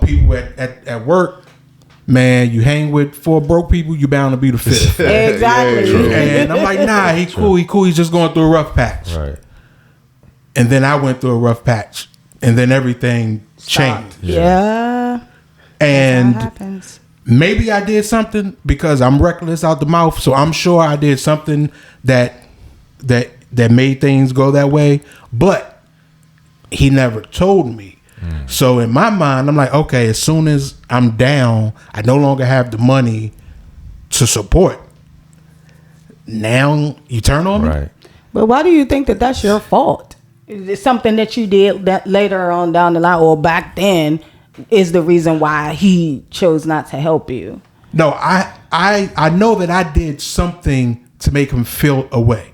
People at work, man, you hang with 4 broke people, you bound to be the 5th. Exactly. And I'm like, nah, he cool. He's just going through a rough patch. Right. And then I went through a rough patch, and then everything changed. Yeah. And That happens. maybe I did something because I'm reckless out the mouth. So I'm sure I did something that made things go that way. But he never told me. So in my mind, I'm like, okay, as soon as I'm down, I no longer have the money to support. Now you turn on me? Right. But why do you think that that's your fault? Is it something that you did that later on down the line or back then is the reason why he chose not to help you? No, I know that I did something to make him feel away.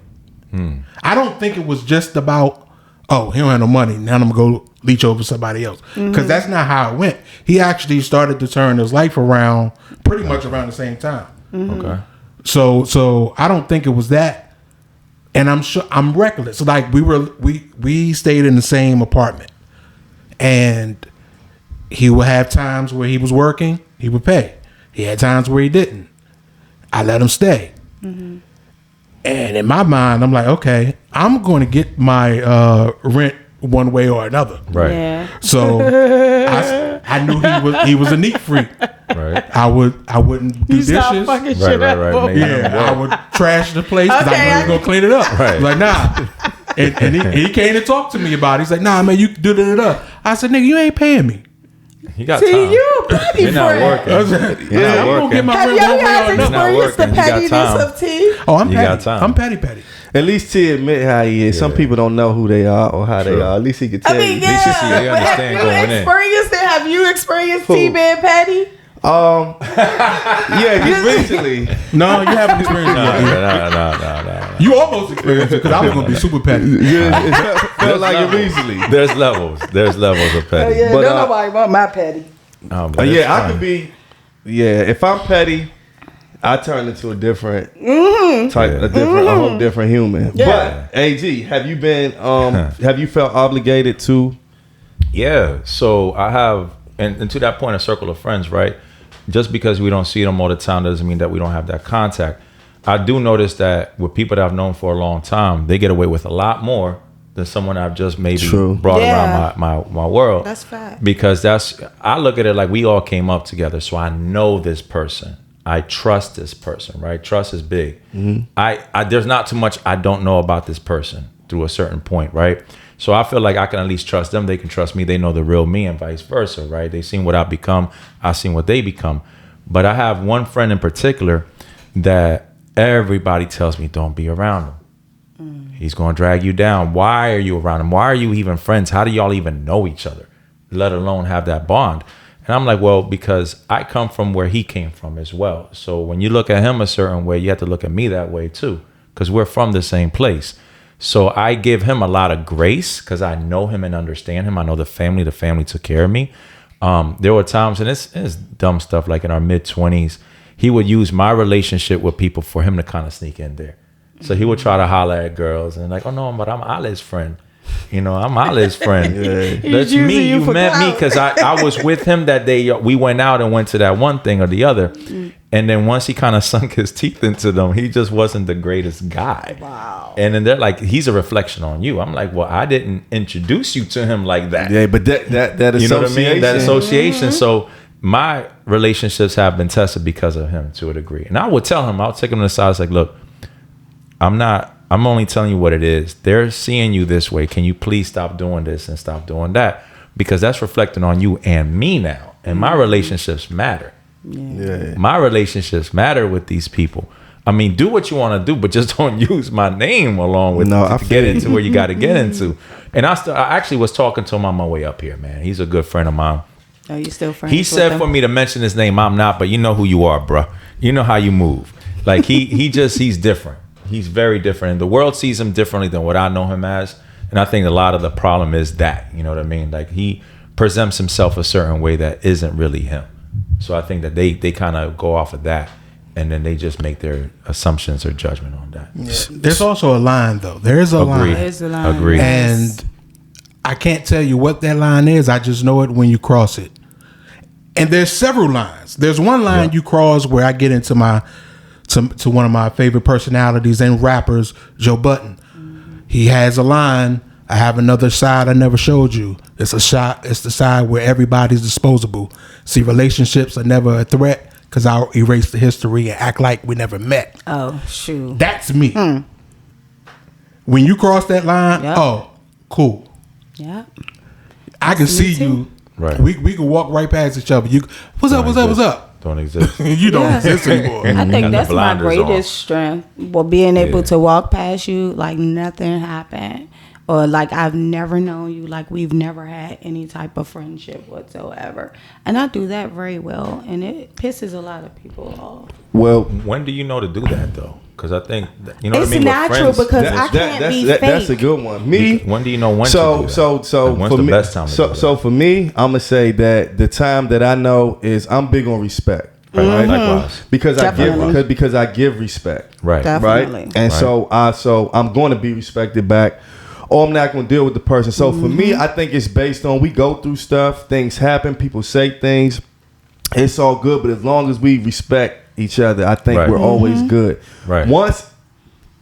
I don't think it was just about, oh, he don't have no money, now I'm gonna go leech over somebody else, because that's not how it went. He actually started to turn his life around pretty much around the same time. Okay. So I don't think it was that, and I'm sure I'm reckless. Like we stayed in the same apartment, and he would have times where he was working, he would pay. He had times where he didn't. I let him stay. And in my mind, I'm like, okay, I'm going to get my rent one way or another. Right. Yeah. So I knew he was a neat freak. Right. I wouldn't do You stop dishes. fucking Right, shit right, up. right. Yeah, I would trash the place because Okay, I knew he was gonna clean it up. Right. Like, nah. And he came to talk to me about it. He's like, nah, man, you can do that. I said, nigga, you ain't paying me. You got See, time. you a petty You're not friend. working. You're I'm not gonna get working. my Have rent you one way or guys another. not experienced the working. You got pettiness time. of T? Oh, I'm You petty. got time. I'm petty. At least T admit how he is. Some Yeah. people don't know who they are or how they True. are. At least he can tell I mean, you. least you see- you but understand have going you in. experienced it? Have you experienced Who? T being petty? Yeah, just recently. No, you haven't experienced it yet. No. You almost experienced it because I was gonna be super petty. Yeah, it felt like it recently. There's levels. There's levels of petty. Yeah, But, don't nobody want my petty. But it's Yeah, I fun. could be. Yeah, if I'm petty, I turn into a different type, a whole different human. Yeah. But AG, have you been? Have you felt obligated to? Yeah. So I have, and to that point, a circle of friends, right? Just because we don't see them all the time doesn't mean that we don't have that contact. I do notice that with people that I've known for a long time, they get away with a lot more than someone I've just maybe True. brought Yeah. around my world. That's fact. Because I look at it like we all came up together, so I know this person. I trust this person, right? Trust is big. I there's not too much I don't know about this person through a certain point, right? So I feel like I can at least trust them. They can trust me. They know the real me and vice versa, right? They've seen what I've become. I've seen what they become. But I have one friend in particular that everybody tells me don't be around him. He's going to drag you down. Why are you around him? Why are you even friends? How do y'all even know each other, let alone have that bond? And I'm like, well, because I come from where he came from as well. So when you look at him a certain way, you have to look at me that way too, because we're from the same place. So I give him a lot of grace because I know him and understand him. I know the family took care of me. There were times, and it's dumb stuff, like in our mid-20s, he would use my relationship with people for him to kind of sneak in there. So he would try to holler at girls and like, oh no, but I'm Ali's friend. You know, I'm Ali's friend. That's using me. you You for met me clout. because I was with him that day. We went out and went to that one thing or the other. And then once he kind of sunk his teeth into them, he just wasn't the greatest guy. Wow. And then they're like, he's a reflection on you. I'm like, well, I didn't introduce you to him like that. Yeah, but that You know what I mean? That association. association. So my relationships have been tested because of him to a degree. And I would tell him, I'll take him to the side. It's like, look, I'm only telling you what it is. They're seeing you this way. Can you please stop doing this and stop doing that? Because that's reflecting on you and me now. And my relationships matter. Yeah. My relationships matter with these people. I mean, do what you want to do, but just don't use my name along with No, I to get feel you. into where you got to get into. And I actually was talking to him on my way up here, man. He's a good friend of mine. Are you still friends? He with said them? for me to mention his name. I'm not, but you know who you are, bruh. You know how you move. Like he's different. He's very different. And the world sees him differently than what I know him as. And I think a lot of the problem is that, you know what I mean? Like he presents himself a certain way that isn't really him. So I think that they kind of go off of that. and then they just make their assumptions or judgment on that. There's also a line, though. There is a line. There's a line. Agreed. And I can't tell you what that line is. I just know it when you cross it. And there's several lines. There's one line you cross where I get into to one of my favorite personalities and rappers, Joe Budden. He has a line, I have another side I never showed you. It's the side where everybody's disposable. See, relationships are never a threat because I'll erase the history and act like we never met. Oh, shoot. That's me. When you cross that line, oh, cool. Yeah. I can see you. Right. We can walk right past each other. What's up? Don't exist. You don't exist anymore. I think that's my blinders greatest on. strength. Well, being able to walk past you like nothing happened. Or like I've never known you, like we've never had any type of friendship whatsoever. And I do that very well, and it pisses a lot of people off. Well, When do you know to do that though? Because I think you know It's what I mean. natural with friends, because I can't be fake. that's a good one. Me, when do you know when so to do that? so Like, when's for the me, best time to do that? so for me, I'm gonna say that the time that I know is I'm big on respect. Right, likewise. Because Definitely. because I give respect. Right. Definitely. Right. And so I'm going to be respected back, or I'm not going to deal with the person. So for me, I think it's based on we go through stuff, things happen, people say things. It's all good, but as long as we respect each other, I think Right. we're always good. Right. Once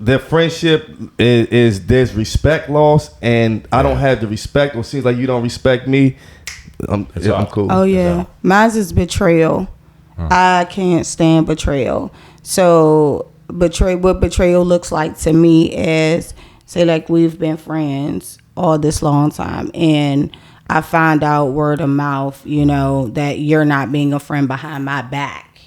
the friendship is there's respect lost, and I don't have the respect, or it seems like you don't respect me, I'm cool. Oh yeah, mine's is betrayal. I can't stand betrayal. So what betrayal looks like to me is, say like we've been friends all this long time, and I find out word of mouth, that you're not being a friend behind my back.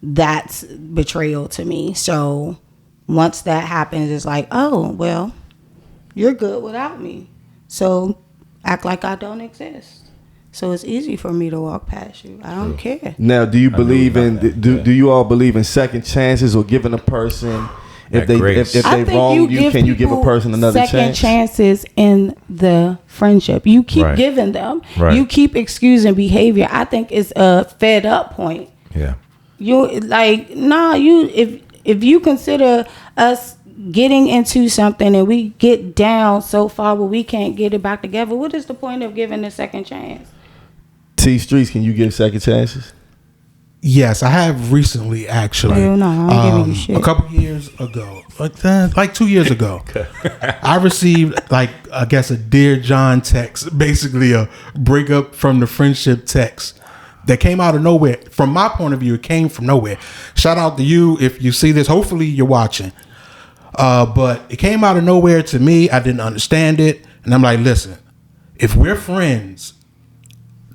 That's betrayal to me. So once that happens, it's like, oh well, you're good without me. So act like I don't exist. So it's easy for me to walk past you. I don't care. Now, do you believe in do you all believe in second chances or giving a person if they wrong you, can you give a person another second chance? chances in the friendship. You keep Right. giving them. Right. You keep excusing behavior. I think it's a fed up point. Yeah. If you consider us getting into something and we get down so far where we can't get it back together, what is the point of giving a second chance? T Streets, can you give second chances? Yes, I have recently actually. Hell no, I ain't giving you shit. A couple years ago, like 2 years ago, I received I guess a Dear John text, basically a breakup from the friendship text that came out of nowhere. From my point of view, it came from nowhere. Shout out to you if you see this. Hopefully you're watching. But it came out of nowhere to me. I didn't understand it, and I'm like, listen, if we're friends,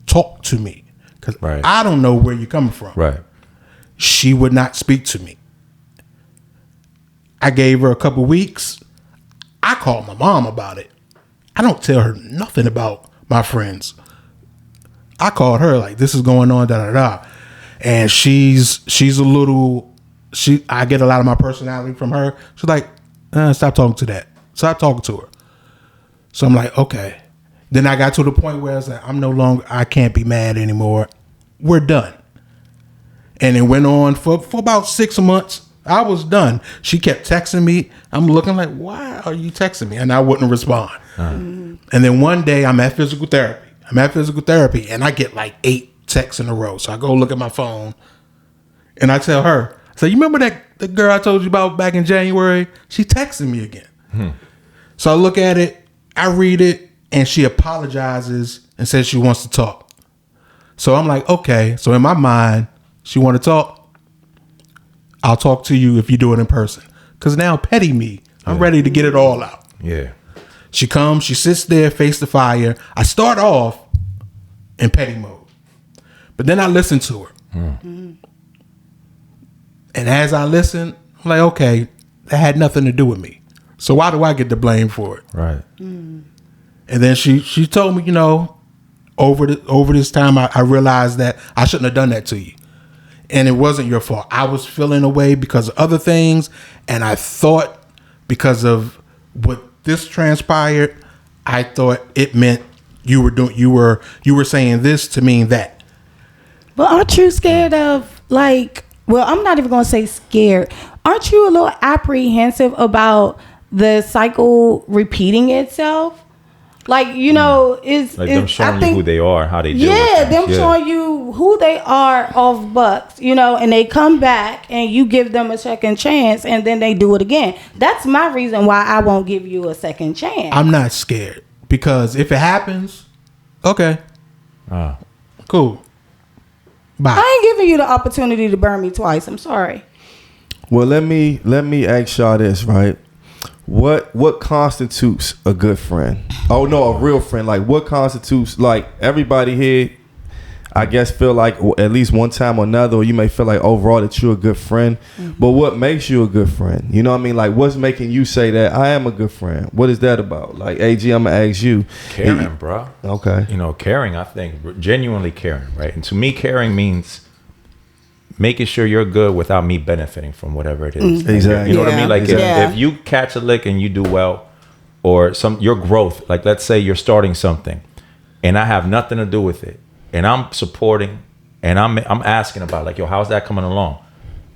talk to me. Because Right. I don't know where you're coming from. Right. She would not speak to me. I gave her a couple weeks. I called my mom about it. I don't tell her nothing about my friends. I called her like, this is going on, da da da. And she's a little, I get a lot of my personality from her. She's like, stop talking to that. Stop talking to her. So I'm like, okay. Then I got to the point where I was like, I can't be mad anymore. We're done. And it went on for about 6 months. I was done. She kept texting me. I'm looking like, why are you texting me? And I wouldn't respond. And then one day I'm at physical therapy. And I get like 8 texts in a row. So I go look at my phone and I tell her, I say, you remember the girl I told you about back in January? She texted me again. So I look at it, I read it, and she apologizes and says she wants to talk. So I'm like, okay. So in my mind, she want to talk. I'll talk to you if you do it in person. Because now petty me, I'm ready to get it all out. Yeah. She comes, she sits there, face the fire. I start off in petty mode. But then I listen to her. And as I listen, I'm like, okay, that had nothing to do with me. So why do I get the blame for it? Right. And then she told me, over this time, I realized that I shouldn't have done that to you. And it wasn't your fault. I was feeling away because of other things. And I thought because of what this transpired, I thought it meant you were saying this to mean that. But aren't you scared of well, I'm not even going to say scared. Aren't you a little apprehensive about the cycle repeating itself? Like, you know, like them showing you who they are, how they deal with yeah, things. them showing you who they are off bucks, you know, and they come back and you give them a second chance and then they do it again. That's my reason why I won't give you a second chance. I'm not scared because if it happens, okay, cool. Bye. I ain't giving you the opportunity to burn me twice. I'm sorry. Well, let me ask y'all this, right? What constitutes a good friend? Oh no, a real friend. Like what constitutes, like everybody here, I guess feel like at least one time or another, or you may feel like overall that you're a good friend. But what makes you a good friend? You know what I mean? Like what's making you say that I am a good friend? What is that about? Like AG, I'm gonna ask you. Caring, bro. Okay. You know, caring, I think, genuinely caring, right? And to me, caring means making sure you're good without me benefiting from whatever it is. Exactly. You know what I mean? Like Yeah. if you catch a lick and you do well, or your growth, like let's say you're starting something and I have nothing to do with it, and I'm supporting and I'm asking about like, yo, how's that coming along?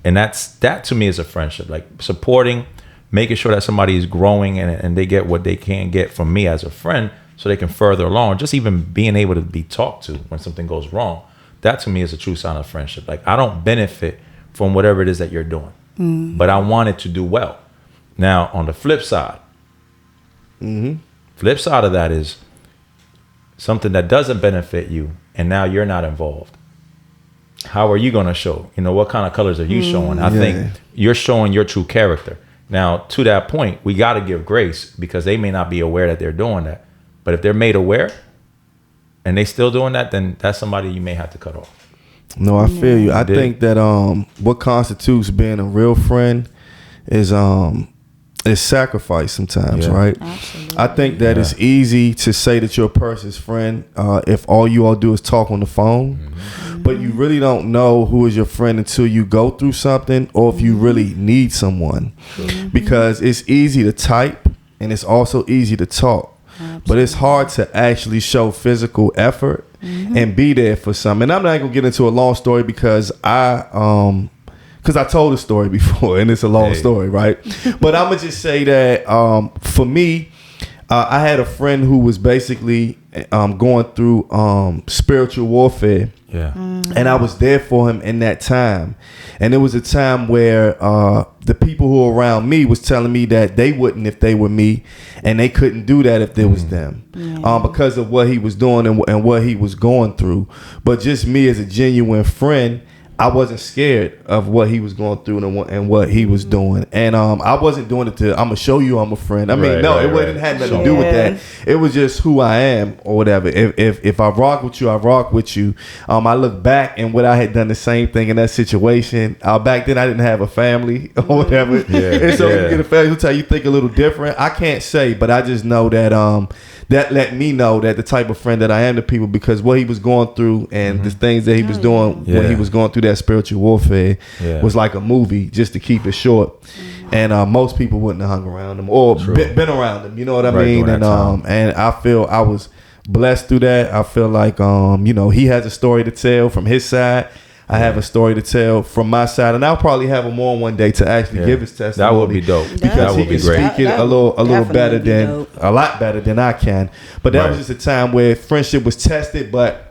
And that to me is a friendship, like supporting, making sure that somebody is growing and they get what they can get from me as a friend so they can further along, just even being able to be talked to when something goes wrong. That to me is a true sign of friendship. Like I don't benefit from whatever it is that you're doing, but I want it to do well. Now on the flip side, flip side of that is something that doesn't benefit you, and now you're not involved. How are you going to show? You know, what kind of colors are you showing? I think you're showing your true character. Now, to that point, we got to give grace because they may not be aware that they're doing that. But if they're made aware and they still doing that, then that's somebody you may have to cut off. No, I feel you. I think that what constitutes being a real friend is sacrifice sometimes, right? Absolutely. I think that it's easy to say that you're a person's friend if all you all do is talk on the phone, but you really don't know who is your friend until you go through something or if you really need someone, because it's easy to type and it's also easy to talk. But it's hard to actually show physical effort and be there for something. And I'm not gonna get into a long story because I told the story before and it's a long story, right? But I'm gonna just say that for me, I had a friend who was basically going through spiritual warfare. Yeah. And I was there for him in that time. And it was a time where the people who were around me was telling me that they wouldn't if they were me, and they couldn't do that if there was them, because of what he was doing and what he was going through. But just me as a genuine friend, I wasn't scared of what he was going through and what he was doing. And I wasn't doing it to, I'm going to show you I'm a friend. I mean, it had nothing to do with that. It was just who I am or whatever. If I rock with you, I rock with you. I look back and what I had done the same thing in that situation. Back then I didn't have a family or whatever. And so you get a family, sometimes you think a little different. I can't say, but I just know that that let me know that the type of friend that I am to people, because what he was going through and the things that he was doing when he was going through that spiritual warfare was like a movie, just to keep it short. And most people wouldn't have hung around him or been around him. You know what I mean? And I feel I was blessed through that. I feel like he has a story to tell from his side. I have a story to tell from my side, and I'll probably have him on one day to actually give his testimony. That would be dope. Because that he would be can great. speak it a little better than a lot better than I can. But that was just a time where friendship was tested, but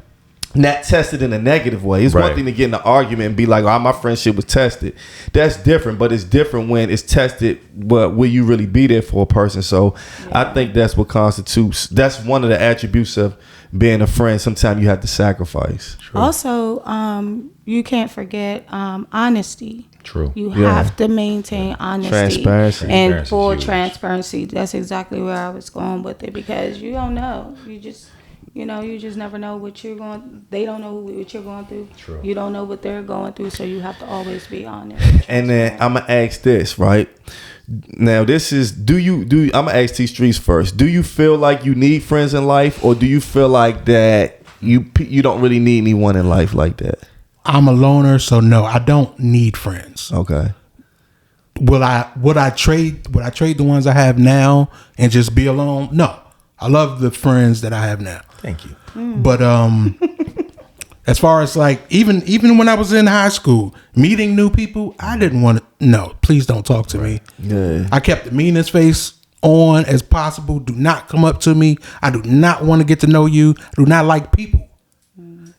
not tested in a negative way. It's one thing to get in an argument and be like, "Oh, my friendship was tested." That's different, but it's different when it's tested. But will you really be there for a person? So I think that's what constitutes. That's one of the attributes of being a friend. Sometimes you have to sacrifice. True. Also, you can't forget honesty. True. You have to maintain honesty, transparency, and full transparency. That's exactly where I was going with it, because you don't know. You just never know what you're going. They don't know what you're going through. True. You don't know what they're going through, so you have to always be honest. And then I'm gonna ask this, right? Now this is, I'm gonna ask T Streets first. Do you feel like you need friends in life, or do you feel like that you don't really need anyone in life like that? I'm a loner, so no, I don't need friends. Okay. Would I trade the ones I have now and just be alone? No. I love the friends that I have now. Thank you. But As far as like even when I was in high school, meeting new people, I didn't want to. No, please don't talk to me. Yeah. I kept the meanest face on as possible. Do not come up to me. I do not want to get to know you. I do not like people.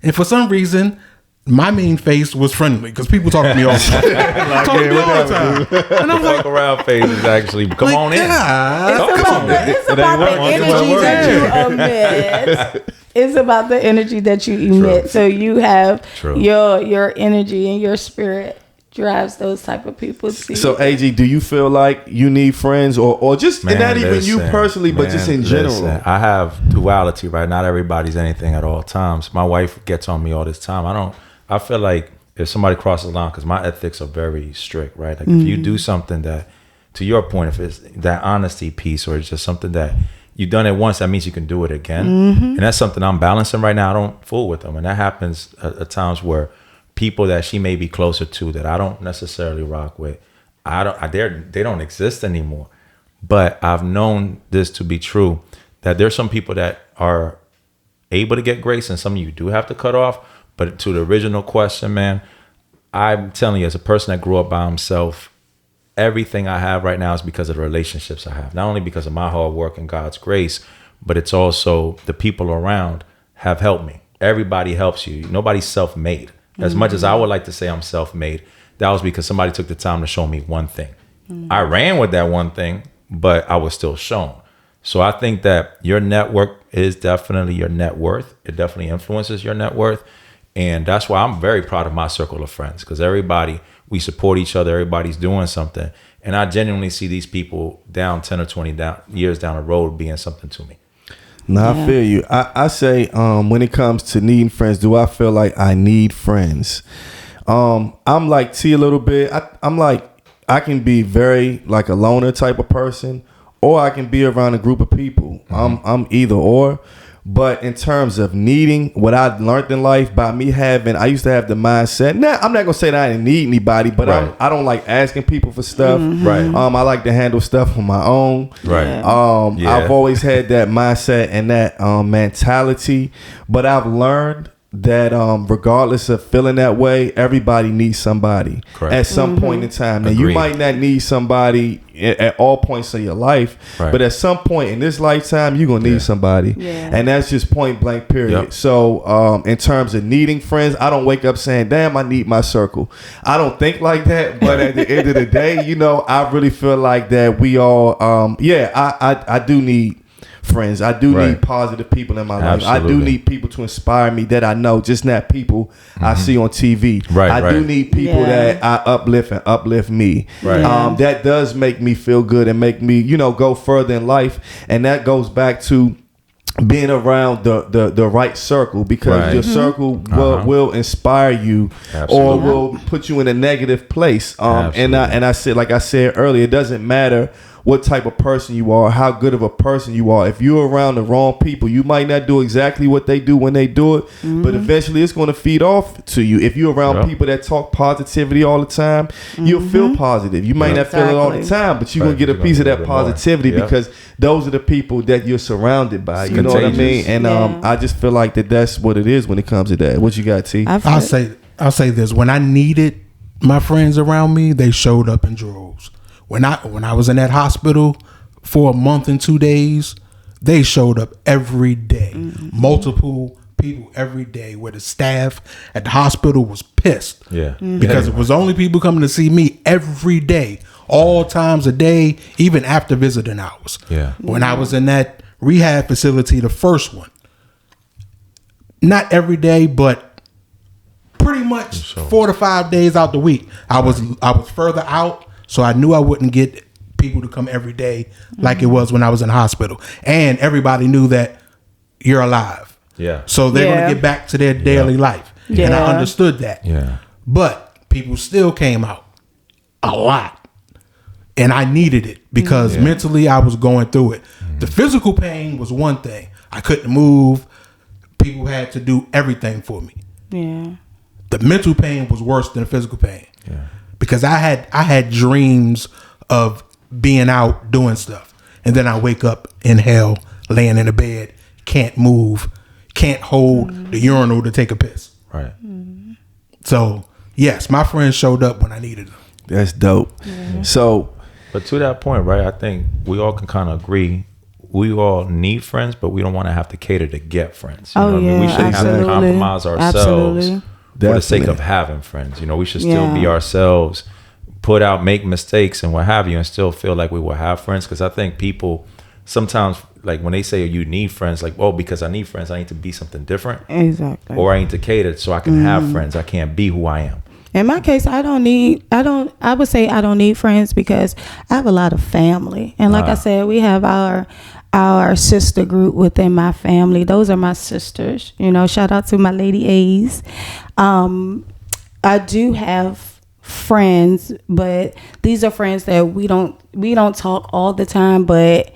And for some reason, my mean face was friendly because people talk to me all the time. Talk to me all the time. And I'm like, Fuck around phase is actually come on in. It's about the energy that you emit. It's about the energy that you emit. True. So you have True. your energy and your spirit drives those type of people to So you. AG, do you feel like you need friends or just Man, and not even you listen, personally, but just in general? listen, I have duality, right? Not everybody's anything at all times. My wife gets on me all this time. I feel like if somebody crosses the line, because my ethics are very strict, right? Like if you do something that, to your point, if it's that honesty piece or it's just something that you've done it once, that means you can do it again. And that's something I'm balancing right now. I don't fool with them. And that happens at times where people that she may be closer to that I don't necessarily rock with, they don't exist anymore. But I've known this to be true, that there's some people that are able to get grace and some of you do have to cut off. But to the original question, man, I'm telling you, as a person that grew up by himself, everything I have right now is because of the relationships I have. Not only because of my hard work and God's grace, but it's also the people around have helped me. Everybody helps you. Nobody's self-made. As much as I would like to say I'm self-made, that was because somebody took the time to show me one thing. I ran with that one thing, but I was still shown. So I think that your network is definitely your net worth. It definitely influences your net worth. And that's why I'm very proud of my circle of friends, because everybody, we support each other. Everybody's doing something. And I genuinely see these people down 10 or 20 years down the road being something to me. No, I feel you. I say when it comes to needing friends, do I feel like I need friends? I'm like T a little bit. I'm like, I can be very like a loner type of person, or I can be around a group of people. I'm either or. But in terms of needing, what I learned in life by me I used to have the mindset. Now, I'm not gonna say that I didn't need anybody, but Right. I don't like asking people for stuff. Right. I like to handle stuff on my own. Right. Yeah. I've always had that mindset and that mentality, but I've learned that regardless of feeling that way, everybody needs somebody Correct. at some point in time. Now, you Agreed. might not need somebody at all points of your life, Right. but at some point in this lifetime, you're going to need somebody. Yeah. And that's just point blank, period. Yep. So in terms of needing friends, I don't wake up saying, damn, I need my circle. I don't think like that, but at the end of the day, I really feel like that we all, I do need friends. I do Right. need positive people in my life. I do Absolutely. need people to inspire me that I know, just not people I see on TV. Right, I do right. need people Yeah. that I uplift me. Right. Yeah. That does make me feel good and make me, go further in life. And that goes back to being around the right circle, because Right. your circle will inspire you or Absolutely. will put you in a negative place. And I said, like I said earlier, it doesn't matter what type of person you are, how good of a person you are. If you're around the wrong people, you might not do exactly what they do when they do it, but eventually it's going to feed off to you. If you're around Yep. people that talk positivity all the time, you'll feel positive. You might not feel it all the Exactly. time, but you're Right, going to get a you're piece of gonna that get a little more. positivity Yep. because those are the people that you're surrounded by. It's You know what I mean? contagious. And Yeah. I just feel like that's what it is when it comes to that. What you got, T? I'll say this: when I needed my friends around me, they showed up in droves. When I was in that hospital for a month and 2 days, they showed up every day. Multiple people every day, where the staff at the hospital was pissed. Yeah. Because it was only people coming to see me every day, all times a day, even after visiting hours. Yeah. When I was in that rehab facility, the first one, not every day, but pretty much 4 to 5 days out the week. I was further out, so I knew I wouldn't get people to come every day like it was when I was in the hospital. And everybody knew that you're alive. Yeah. So they're Yeah. going to get back to their daily life. And I Yeah. understood that. Yeah. But people still came out a lot. And I needed it because mentally I was going through it. The physical pain was one thing. I couldn't move. People had to do everything for me. Yeah. The mental pain was worse than the physical pain. Yeah. Because I had dreams of being out doing stuff. And then I wake up in hell, laying in a bed, can't move, can't hold the urinal to take a piss. Right. So yes, my friends showed up when I needed them. That's dope. So, But to that point, right, I think we all can kind of agree. We all need friends, but we don't want to have to cater to get friends. You know what I mean? We shouldn't have to absolutely. compromise ourselves Absolutely. for the sake Definitely. of having friends. You know, we should still be Yeah. ourselves, make mistakes and what have you, and still feel like we will have friends. Because I think people sometimes, like when they say you need friends, like, well, because I need friends, I need to be something different, Exactly. or I need to cater so I can have friends. I can't be who I am. In my case, I would say I don't need friends because I have a lot of family. And like I said, we have our sister group within my family. Those are my sisters. You know, shout out to my lady A's. I do have friends, but these are friends that we don't talk all the time, but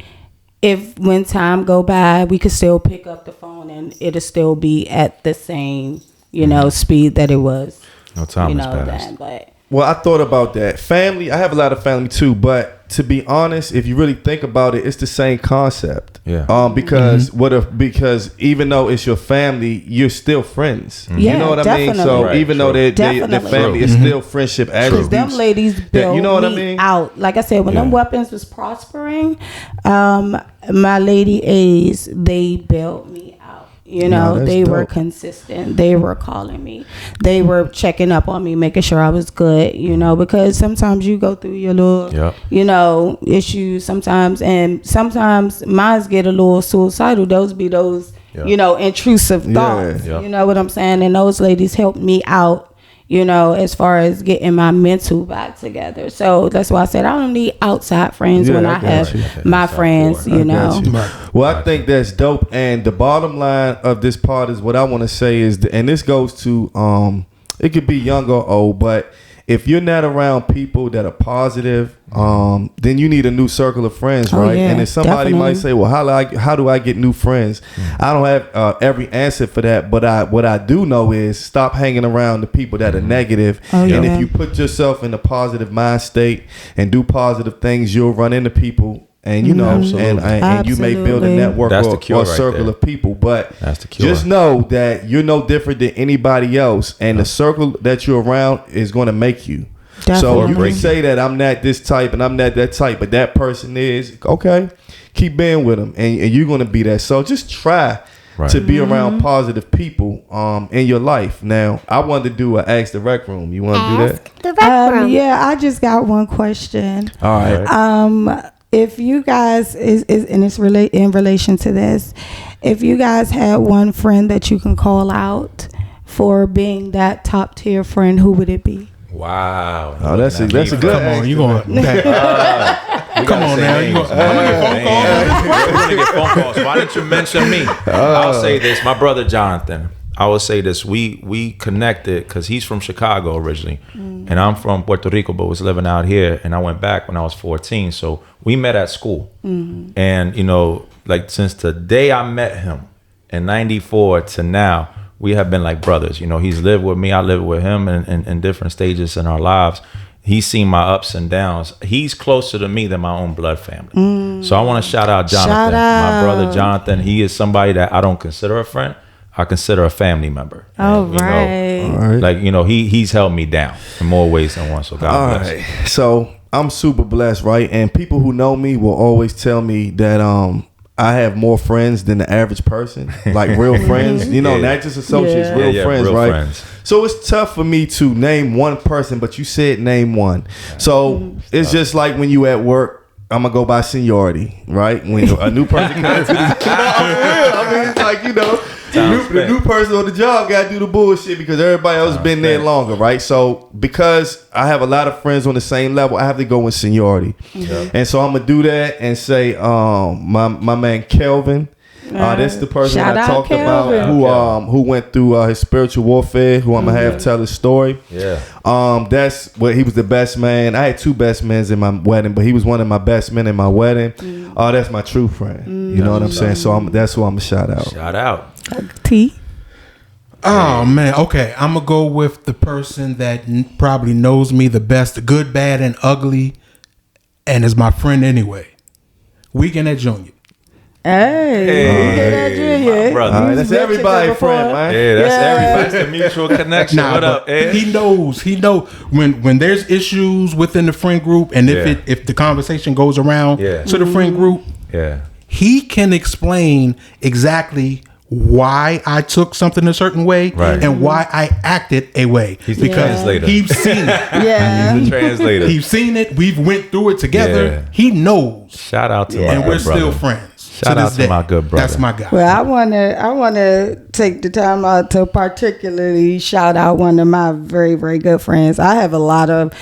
if when time go by, we could still pick up the phone and it'll still be at the same, speed that it was. No time has passed. Then, but well, I thought about that. Family, I have a lot of family too, but to be honest, if you really think about it, it's the same concept. Yeah. Because even though it's your family, you're still friends. Yeah, You know what I mean? definitely. So Right, even though true. the family Definitely. is still friendship because attributes. them ladies built you know what I me mean? out. Like I said, when them Yeah. weapons was prospering, my lady A's, they built me out. that's They were dope. consistent. They were calling me. They were checking up on me, making sure I was good. Because sometimes you go through your little, Yep. issues sometimes, and sometimes mines get a little suicidal. Those be those, Yeah. intrusive thoughts. Yeah. You know what I'm saying? And those ladies helped me out. As far as getting my mental back together. So that's why I said I don't need outside friends Yeah, when I I got have you. my South friends, Florida. you I know. got you. Right. Well, I think that's dope. And the bottom line of this part is what I want to say is, and this goes to, it could be young or old, but if you're not around people that are positive, then you need a new circle of friends, Oh, right? yeah, And then somebody definitely. might say, well, how do I get new friends? I don't have every answer for that, but what I do know is stop hanging around the people that are negative. Oh, And yeah. if you put yourself in a positive mind state and do positive things, you'll run into people. And and you may build a Absolutely. network That's the or cure a right circle there. of people. But That's the cure. just know that you're no different than anybody else, and the circle that you're around is going to make you. So Definitely. you can say that I'm not this type and I'm not that type, but that person is. Okay, keep being with them, and you're going to be that. So just try to be around positive people in your life. Now, I wanted to do an Ask the Rec Room. You want to do that? The rec room. Yeah, I just got one question. All right. If you guys and it's in relation to this, if you guys had one friend that you can call out for being that top tier friend, who would it be? Wow. Oh, that's a good. Come on, you going? Come on now, I'm gonna get phone calls. We're gonna get phone calls. Why didn't you mention me? I'll say this. My brother Jonathan. I will say this. We connected because he's from Chicago originally, and I'm from Puerto Rico, but was living out here. And I went back when I was 14. So we met at school, and like since the day I met him in '94 to now, we have been like brothers. He's lived with me. I lived with him in different stages in our lives. He's seen my ups and downs. He's closer to me than my own blood family. So I want to shout out Jonathan, Shout out. my brother Jonathan. He is somebody that I don't consider a friend. I consider a family member. All And, right. All right. Like, he's held me down in more ways than one. So God All bless. right. So I'm super blessed, right? And people who know me will always tell me that I have more friends than the average person, like real friends. Yeah. Not just associates, Yeah. real Yeah, friends, real right? friends. So it's tough for me to name one person, but you said name one. So it's just like when you at work. I'm gonna go by seniority, right? When a new person comes to this, I mean, it's like the new person on the job got to do the bullshit because everybody else been there longer, right? So because I have a lot of friends on the same level, I have to go with seniority, and so I'm gonna do that and say, my man Kelvin. That's the person Shout I out talked Kelvin. about who went through his spiritual warfare, who I'm gonna have tell his story. Yeah. That's what he was the best man. I had two best men in my wedding, but he was one of my best men in my wedding. That's my true friend. You know what I'm saying? So that's who I'm gonna shout out. Shout out. T. Oh man, okay. I'm gonna go with the person that probably knows me the best, the good, bad, and ugly, and is my friend anyway. Weekend at Junior. Hey, you get that, Junior? my brother. All right, that's everybody friend, man. Yeah, that's everybody. That's the mutual connection. Nah, What but up, Ed? he knows when there's issues within the friend group, and if the conversation goes around to the friend group, he can explain exactly why I took something a certain way and why I acted a way. He's the translator. He's seen it. Yeah. He's the translator. He's seen it. We've went through it together. Yeah. He knows. Shout out to my And good we're still brother. friends. Shout out to my good brother. That's my guy. Well, I wanna take the time out to particularly shout out one of my very, very good friends. I have a lot of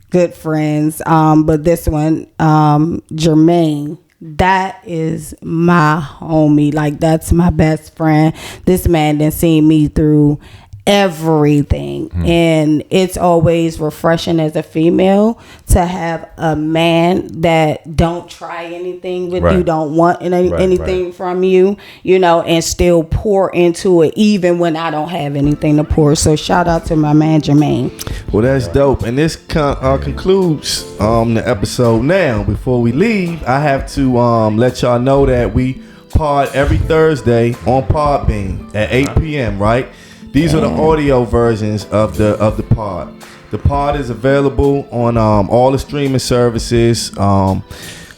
good friends, but this one, Jermaine. That is my homie. Like, that's my best friend. This man done seen me through everything, and it's always refreshing as a female to have a man that don't try anything with you, don't want anything from you, and still pour into it even when I don't have anything to pour. So shout out to my man Jermaine. Well, that's dope. And this concludes the episode. Now, before we leave, I have to let y'all know that we pod every Thursday on Podbean at 8 p.m., right? These are the audio versions of the pod. The pod is available on all the streaming services.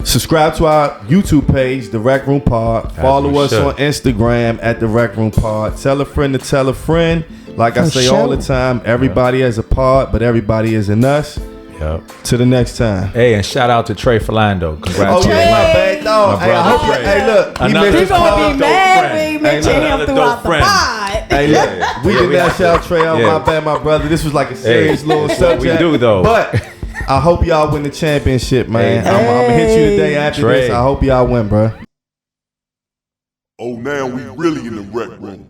Subscribe to our YouTube page, The Rec Room Pod. Follow us on Instagram at The Rec Room Pod. Tell a friend to tell a friend. Like I say all the time, everybody has a pod, but everybody is in us. Yep. To the next time. Hey, and shout out to Trey Philando. Congratulations. Oh, yeah, my bad dog. My Hey, I brother hope Trey. hey, look. He's gonna be mad when we mention him Another throughout dope the friend. pod. Hey, look, we did not shout Trey out. My bad, my brother. This was like a serious little that's what subject. we do, though. But I hope y'all win the championship, man. Hey. I'm gonna hit you the day after Trey. this. I hope y'all win, bro. Oh, now we really in the rec room.